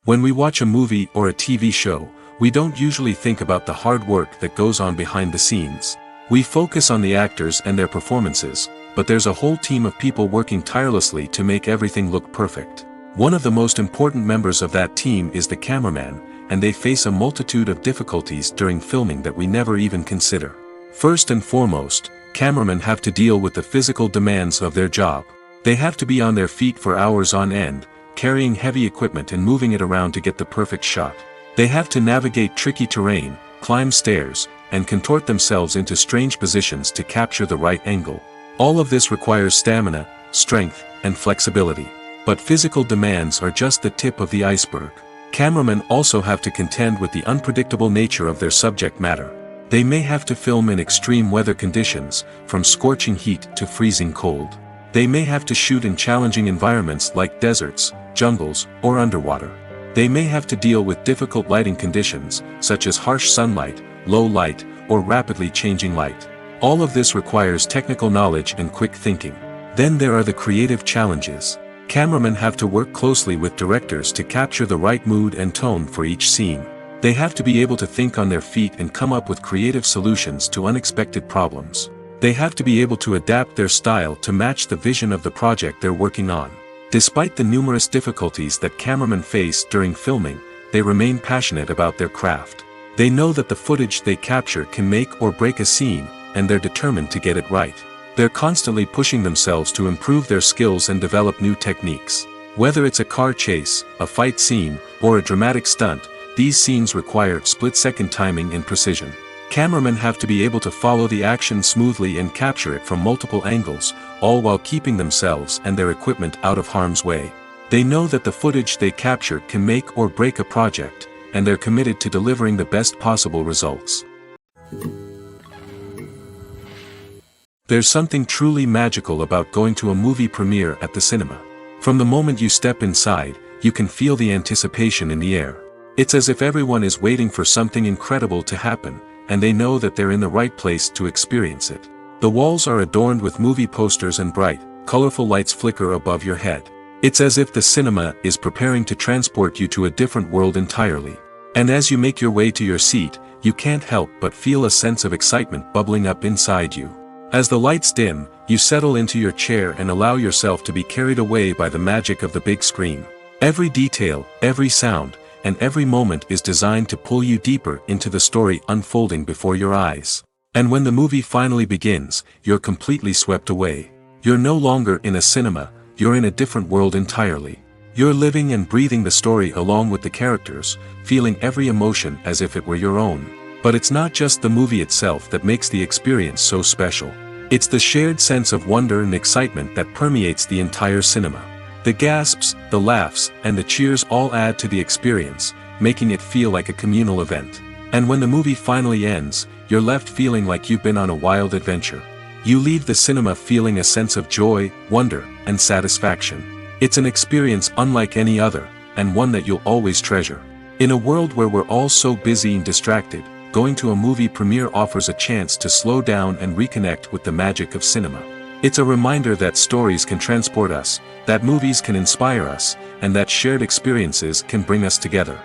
When we watch a movie or a TV show, we don't usually think about the hard work that goes on behind the scenes. We focus on the actors and their performances, but there's a whole team of people working tirelessly to make everything look perfect. One of the most important members of that team is the cameraman, and they face a multitude of difficulties during filming that we never even consider. First and foremost, cameramen have to deal with the physical demands of their job. They have to be on their feet for hours on end, carrying heavy equipment and moving it around to get the perfect shot. They have to navigate tricky terrain, climb stairs, and contort themselves into strange positions to capture the right angle. All of this requires stamina, strength, and flexibility. But physical demands are just the tip of the iceberg. Cameramen also have to contend with the unpredictable nature of their subject matter. They may have to film in extreme weather conditions, from scorching heat to freezing cold. They may have to shoot in challenging environments like deserts, jungles, or underwater. They may have to deal with difficult lighting conditions, such as harsh sunlight, low light, or rapidly changing light. All of this requires technical knowledge and quick thinking. Then there are the creative challenges. Cameramen have to work closely with directors to capture the right mood and tone for each scene. They have to be able to think on their feet and come up with creative solutions to unexpected problems. They have to be able to adapt their style to match the vision of the project they're working on. Despite the numerous difficulties that cameramen face during filming, they remain passionate about their craft. They know that the footage they capture can make or break a scene, and they're determined to get it right. They're constantly pushing themselves to improve their skills and develop new techniques. Whether it's a car chase, a fight scene, or a dramatic stunt, these scenes require split-second timing and precision. Cameramen have to be able to follow the action smoothly and capture it from multiple angles, all while keeping themselves and their equipment out of harm's way. They know that the footage they capture can make or break a project, and they're committed to delivering the best possible results. There's something truly magical about going to a movie premiere at the cinema. From the moment you step inside, you can feel the anticipation in the air. It's as if everyone is waiting for something incredible to happen, and they know that they're in the right place to experience it. The walls are adorned with movie posters and bright, colorful lights flicker above your head. It's as if the cinema is preparing to transport you to a different world entirely. And as you make your way to your seat, you can't help but feel a sense of excitement bubbling up inside you. As the lights dim, you settle into your chair and allow yourself to be carried away by the magic of the big screen. Every detail, every sound, and every moment is designed to pull you deeper into the story unfolding before your eyes. And when the movie finally begins, you're completely swept away. You're no longer in a cinema, you're in a different world entirely. You're living and breathing the story along with the characters, feeling every emotion as if it were your own. But it's not just the movie itself that makes the experience so special. It's the shared sense of wonder and excitement that permeates the entire cinema. The gasps, the laughs, and the cheers all add to the experience, making it feel like a communal event. And when the movie finally ends, you're left feeling like you've been on a wild adventure. You leave the cinema feeling a sense of joy, wonder, and satisfaction. It's an experience unlike any other, and one that you'll always treasure. In a world where we're all so busy and distracted, going to a movie premiere offers a chance to slow down and reconnect with the magic of cinema. It's a reminder that stories can transport us, that movies can inspire us, and that shared experiences can bring us together.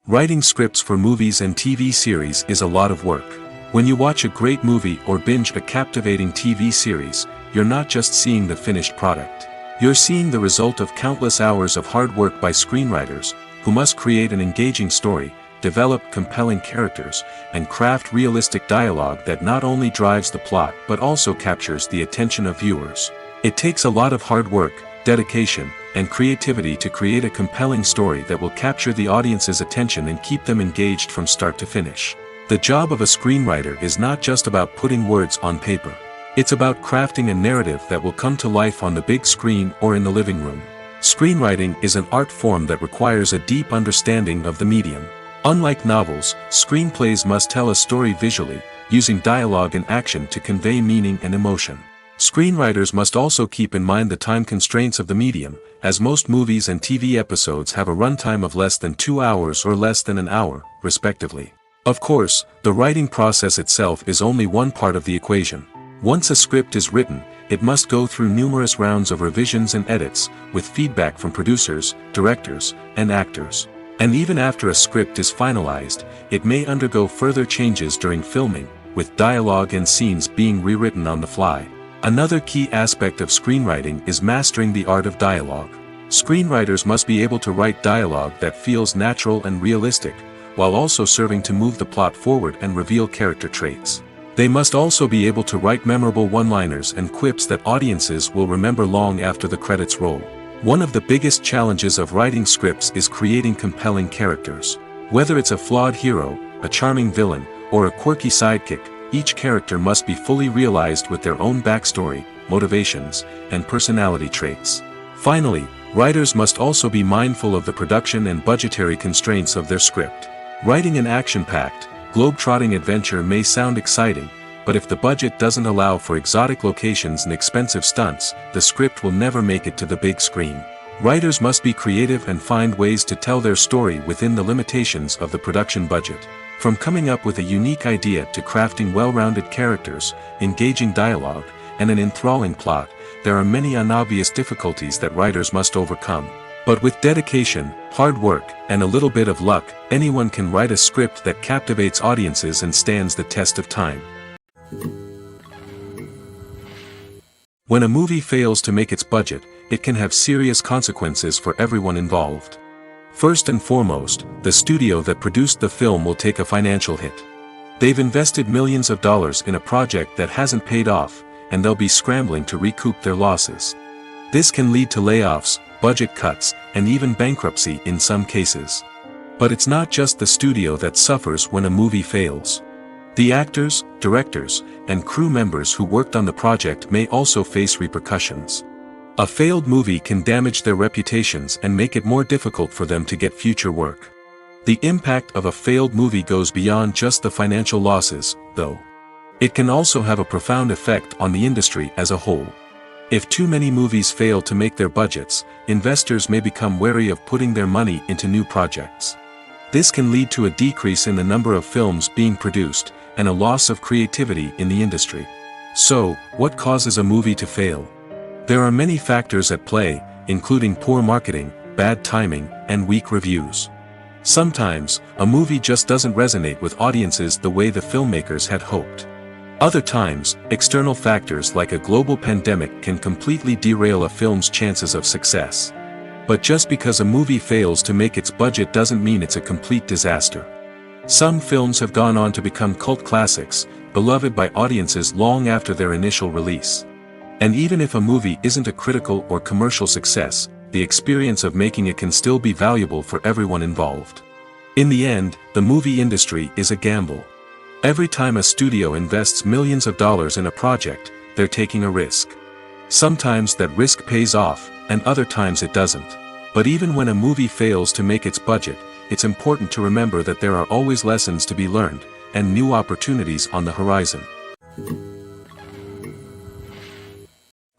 Writing scripts for movies and TV series is a lot of work. When you watch a great movie or binge a captivating TV series, you're not just seeing the finished product. You're seeing the result of countless hours of hard work by screenwriters, who must create an engaging story, develop compelling characters, and craft realistic dialogue that not only drives the plot but also captures the attention of viewers. It takes a lot of hard work, dedication, and creativity to create a compelling story that will capture the audience's attention and keep them engaged from start to finish. The job of a screenwriter is not just about putting words on paper. It's about crafting a narrative that will come to life on the big screen or in the living room. Screenwriting is an art form that requires a deep understanding of the medium. Unlike novels, screenplays must tell a story visually, using dialogue and action to convey meaning and emotion. Screenwriters must also keep in mind the time constraints of the medium, as most movies and TV episodes have a runtime of less than 2 hours or less than an hour, respectively. Of course, the writing process itself is only one part of the equation. Once a script is written, it must go through numerous rounds of revisions and edits, with feedback from producers, directors, and actors. And even after a script is finalized, it may undergo further changes during filming, with dialogue and scenes being rewritten on the fly. Another key aspect of screenwriting is mastering the art of dialogue. Screenwriters must be able to write dialogue that feels natural and realistic, while also serving to move the plot forward and reveal character traits. They must also be able to write memorable one-liners and quips that audiences will remember long after the credits roll. One of the biggest challenges of writing scripts is creating compelling characters. Whether it's a flawed hero, a charming villain, or a quirky sidekick, each character must be fully realized with their own backstory, motivations, and personality traits. Finally, writers must also be mindful of the production and budgetary constraints of their script. Writing an action-packed, globe-trotting adventure may sound exciting, but if the budget doesn't allow for exotic locations and expensive stunts, the script will never make it to the big screen. Writers must be creative and find ways to tell their story within the limitations of the production budget. From coming up with a unique idea to crafting well-rounded characters, engaging dialogue, and an enthralling plot, there are many unobvious difficulties that writers must overcome. But with dedication, hard work, and a little bit of luck, anyone can write a script that captivates audiences and stands the test of time. When a movie fails to make its budget, it can have serious consequences for everyone involved. First and foremost, the studio that produced the film will take a financial hit. They've invested millions of dollars in a project that hasn't paid off, and they'll be scrambling to recoup their losses. This can lead to layoffs, budget cuts, and even bankruptcy in some cases. But it's not just the studio that suffers when a movie fails. The actors, directors, and crew members who worked on the project may also face repercussions. A failed movie can damage their reputations and make it more difficult for them to get future work. The impact of a failed movie goes beyond just the financial losses, though. It can also have a profound effect on the industry as a whole. If too many movies fail to make their budgets, investors may become wary of putting their money into new projects. This can lead to a decrease in the number of films being produced, and a loss of creativity in the industry. So, what causes a movie to fail? There are many factors at play, including poor marketing, bad timing, and weak reviews. Sometimes, a movie just doesn't resonate with audiences the way the filmmakers had hoped. Other times, external factors like a global pandemic can completely derail a film's chances of success. But just because a movie fails to make its budget doesn't mean it's a complete disaster. Some films have gone on to become cult classics, beloved by audiences long after their initial release. And even if a movie isn't a critical or commercial success, the experience of making it can still be valuable for everyone involved. In the end, the movie industry is a gamble. Every time a studio invests millions of dollars in a project, they're taking a risk. Sometimes that risk pays off, and other times it doesn't. But even when a movie fails to make its budget, it's important to remember that there are always lessons to be learned, and new opportunities on the horizon.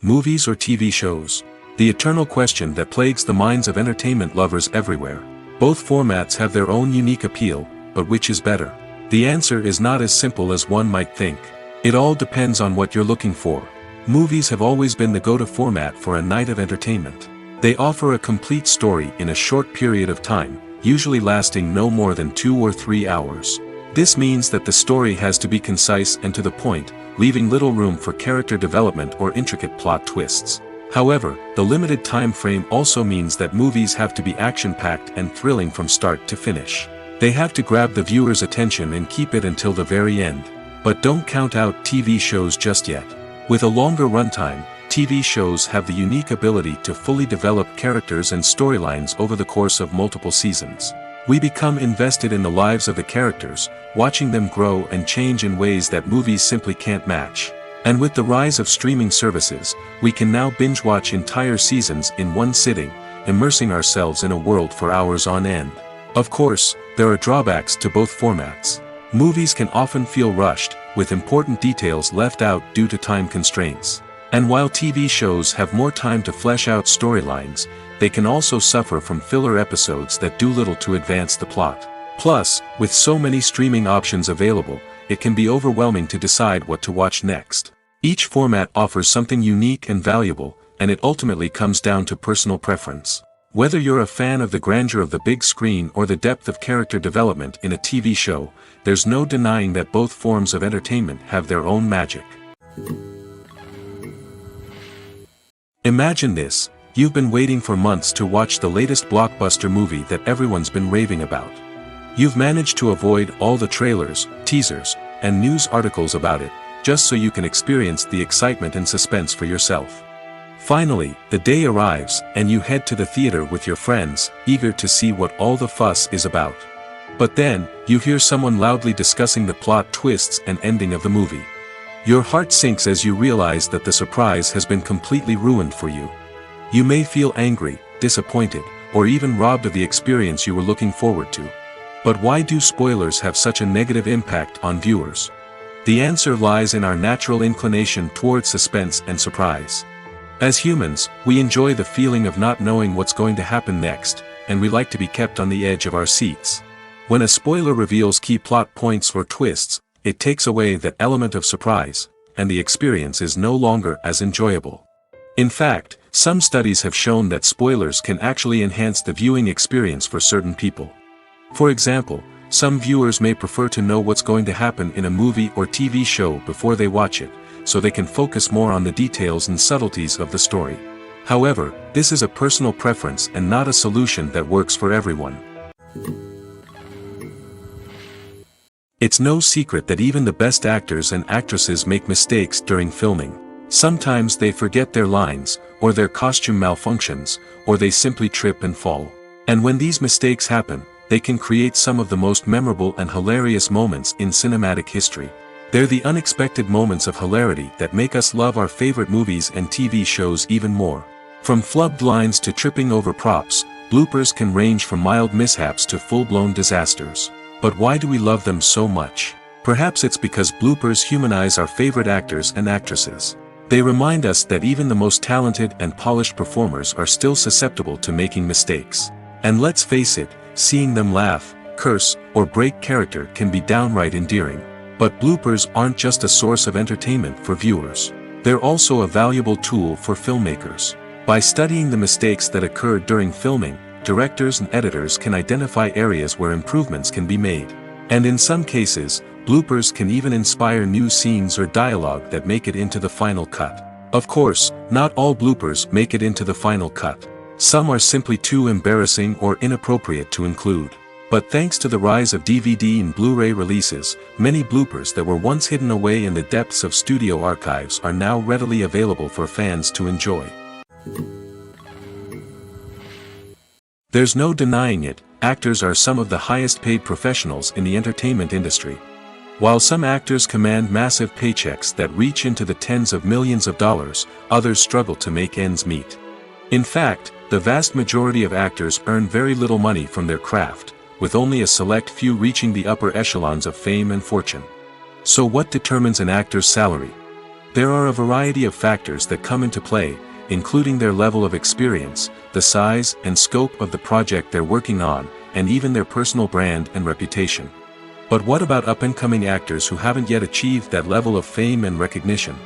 Movies or TV shows? The eternal question that plagues the minds of entertainment lovers everywhere. Both formats have their own unique appeal, but which is better? The answer is not as simple as one might think. It all depends on what you're looking for. Movies have always been the go-to format for a night of entertainment. They offer a complete story in a short period of time, usually lasting no more than 2 or 3 hours. This means that the story has to be concise and to the point, leaving little room for character development or intricate plot twists. However, the limited time frame also means that movies have to be action-packed and thrilling from start to finish. They have to grab the viewer's attention and keep it until the very end. But don't count out TV shows just yet. With a longer runtime, TV shows have the unique ability to fully develop characters and storylines over the course of multiple seasons. We become invested in the lives of the characters, watching them grow and change in ways that movies simply can't match. And with the rise of streaming services, we can now binge-watch entire seasons in one sitting, immersing ourselves in a world for hours on end. Of course, there are drawbacks to both formats. Movies can often feel rushed, with important details left out due to time constraints. And while TV shows have more time to flesh out storylines, they can also suffer from filler episodes that do little to advance the plot. Plus, with so many streaming options available, it can be overwhelming to decide what to watch next. Each format offers something unique and valuable, and it ultimately comes down to personal preference. Whether you're a fan of the grandeur of the big screen or the depth of character development in a TV show, there's no denying that both forms of entertainment have their own magic. Imagine this: you've been waiting for months to watch the latest blockbuster movie that everyone's been raving about. You've managed to avoid all the trailers, teasers, and news articles about it, just so you can experience the excitement and suspense for yourself. Finally, the day arrives, and you head to the theater with your friends, eager to see what all the fuss is about. But then, you hear someone loudly discussing the plot twists and ending of the movie. Your heart sinks as you realize that the surprise has been completely ruined for you. You may feel angry, disappointed, or even robbed of the experience you were looking forward to. But why do spoilers have such a negative impact on viewers? The answer lies in our natural inclination toward suspense and surprise. As humans, we enjoy the feeling of not knowing what's going to happen next, and we like to be kept on the edge of our seats. When a spoiler reveals key plot points or twists, it takes away that element of surprise, and the experience is no longer as enjoyable. In fact, some studies have shown that spoilers can actually enhance the viewing experience for certain people. For example, some viewers may prefer to know what's going to happen in a movie or TV show before they watch it, so they can focus more on the details and subtleties of the story. However, this is a personal preference and not a solution that works for everyone. It's no secret that even the best actors and actresses make mistakes during filming. Sometimes they forget their lines, or their costume malfunctions, or they simply trip and fall. And when these mistakes happen, they can create some of the most memorable and hilarious moments in cinematic history. They're the unexpected moments of hilarity that make us love our favorite movies and TV shows even more. From flubbed lines to tripping over props, bloopers can range from mild mishaps to full-blown disasters. But why do we love them so much? Perhaps it's because bloopers humanize our favorite actors and actresses. They remind us that even the most talented and polished performers are still susceptible to making mistakes. And let's face it, seeing them laugh, curse, or break character can be downright endearing. But bloopers aren't just a source of entertainment for viewers. They're also a valuable tool for filmmakers. By studying the mistakes that occurred during filming, directors and editors can identify areas where improvements can be made. And in some cases, bloopers can even inspire new scenes or dialogue that make it into the final cut. Of course, not all bloopers make it into the final cut. Some are simply too embarrassing or inappropriate to include. But thanks to the rise of DVD and Blu-ray releases, many bloopers that were once hidden away in the depths of studio archives are now readily available for fans to enjoy. There's no denying it, actors are some of the highest paid professionals in the entertainment industry. While some actors command massive paychecks that reach into the tens of millions of dollars, others struggle to make ends meet. In fact, the vast majority of actors earn very little money from their craft, with only a select few reaching the upper echelons of fame and fortune. So what determines an actor's salary? There are a variety of factors that come into play, including their level of experience, the size and scope of the project they're working on, and even their personal brand and reputation. But what about up-and-coming actors who haven't yet achieved that level of fame and recognition?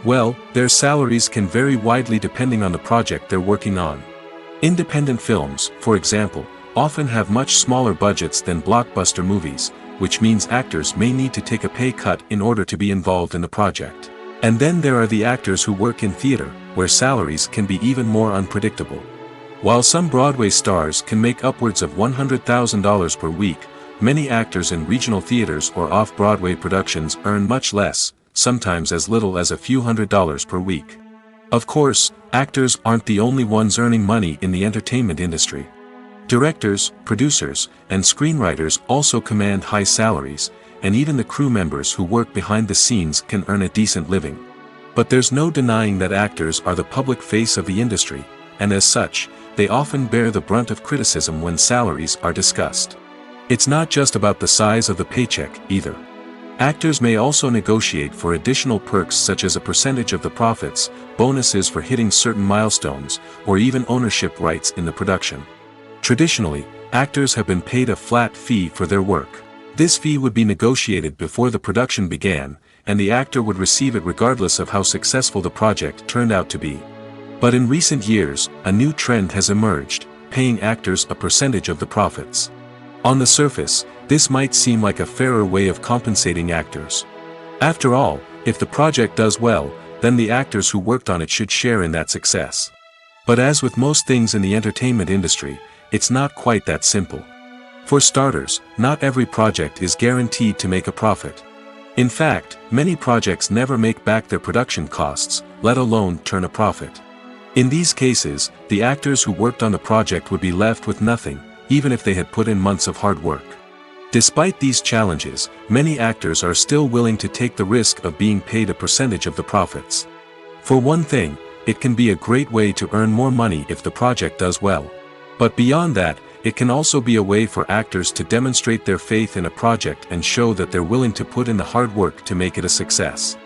Well, their salaries can vary widely depending on the project they're working on. Independent films, for example, often have much smaller budgets than blockbuster movies, which means actors may need to take a pay cut in order to be involved in the project. And then there are the actors who work in theater, where salaries can be even more unpredictable. While some Broadway stars can make upwards of $100,000 per week, many actors in regional theaters or off-Broadway productions earn much less, sometimes as little as a few $100s per week. Of course, actors aren't the only ones earning money in the entertainment industry. Directors, producers, and screenwriters also command high salaries, and even the crew members who work behind the scenes can earn a decent living. But there's no denying that actors are the public face of the industry, and as such, they often bear the brunt of criticism when salaries are discussed. It's not just about the size of the paycheck, either. Actors may also negotiate for additional perks such as a percentage of the profits, bonuses for hitting certain milestones, or even ownership rights in the production. Traditionally, actors have been paid a flat fee for their work. This fee would be negotiated before the production began, and the actor would receive it regardless of how successful the project turned out to be. But in recent years, a new trend has emerged, paying actors a percentage of the profits. On the surface, this might seem like a fairer way of compensating actors. After all, if the project does well, then the actors who worked on it should share in that success. But as with most things in the entertainment industry, it's not quite that simple. For starters, not every project is guaranteed to make a profit. In fact, many projects never make back their production costs, let alone turn a profit. In these cases, the actors who worked on the project would be left with nothing, even if they had put in months of hard work. Despite these challenges, many actors are still willing to take the risk of being paid a percentage of the profits. For one thing, it can be a great way to earn more money if the project does well. But beyond that, it can also be a way for actors to demonstrate their faith in a project and show that they're willing to put in the hard work to make it a success.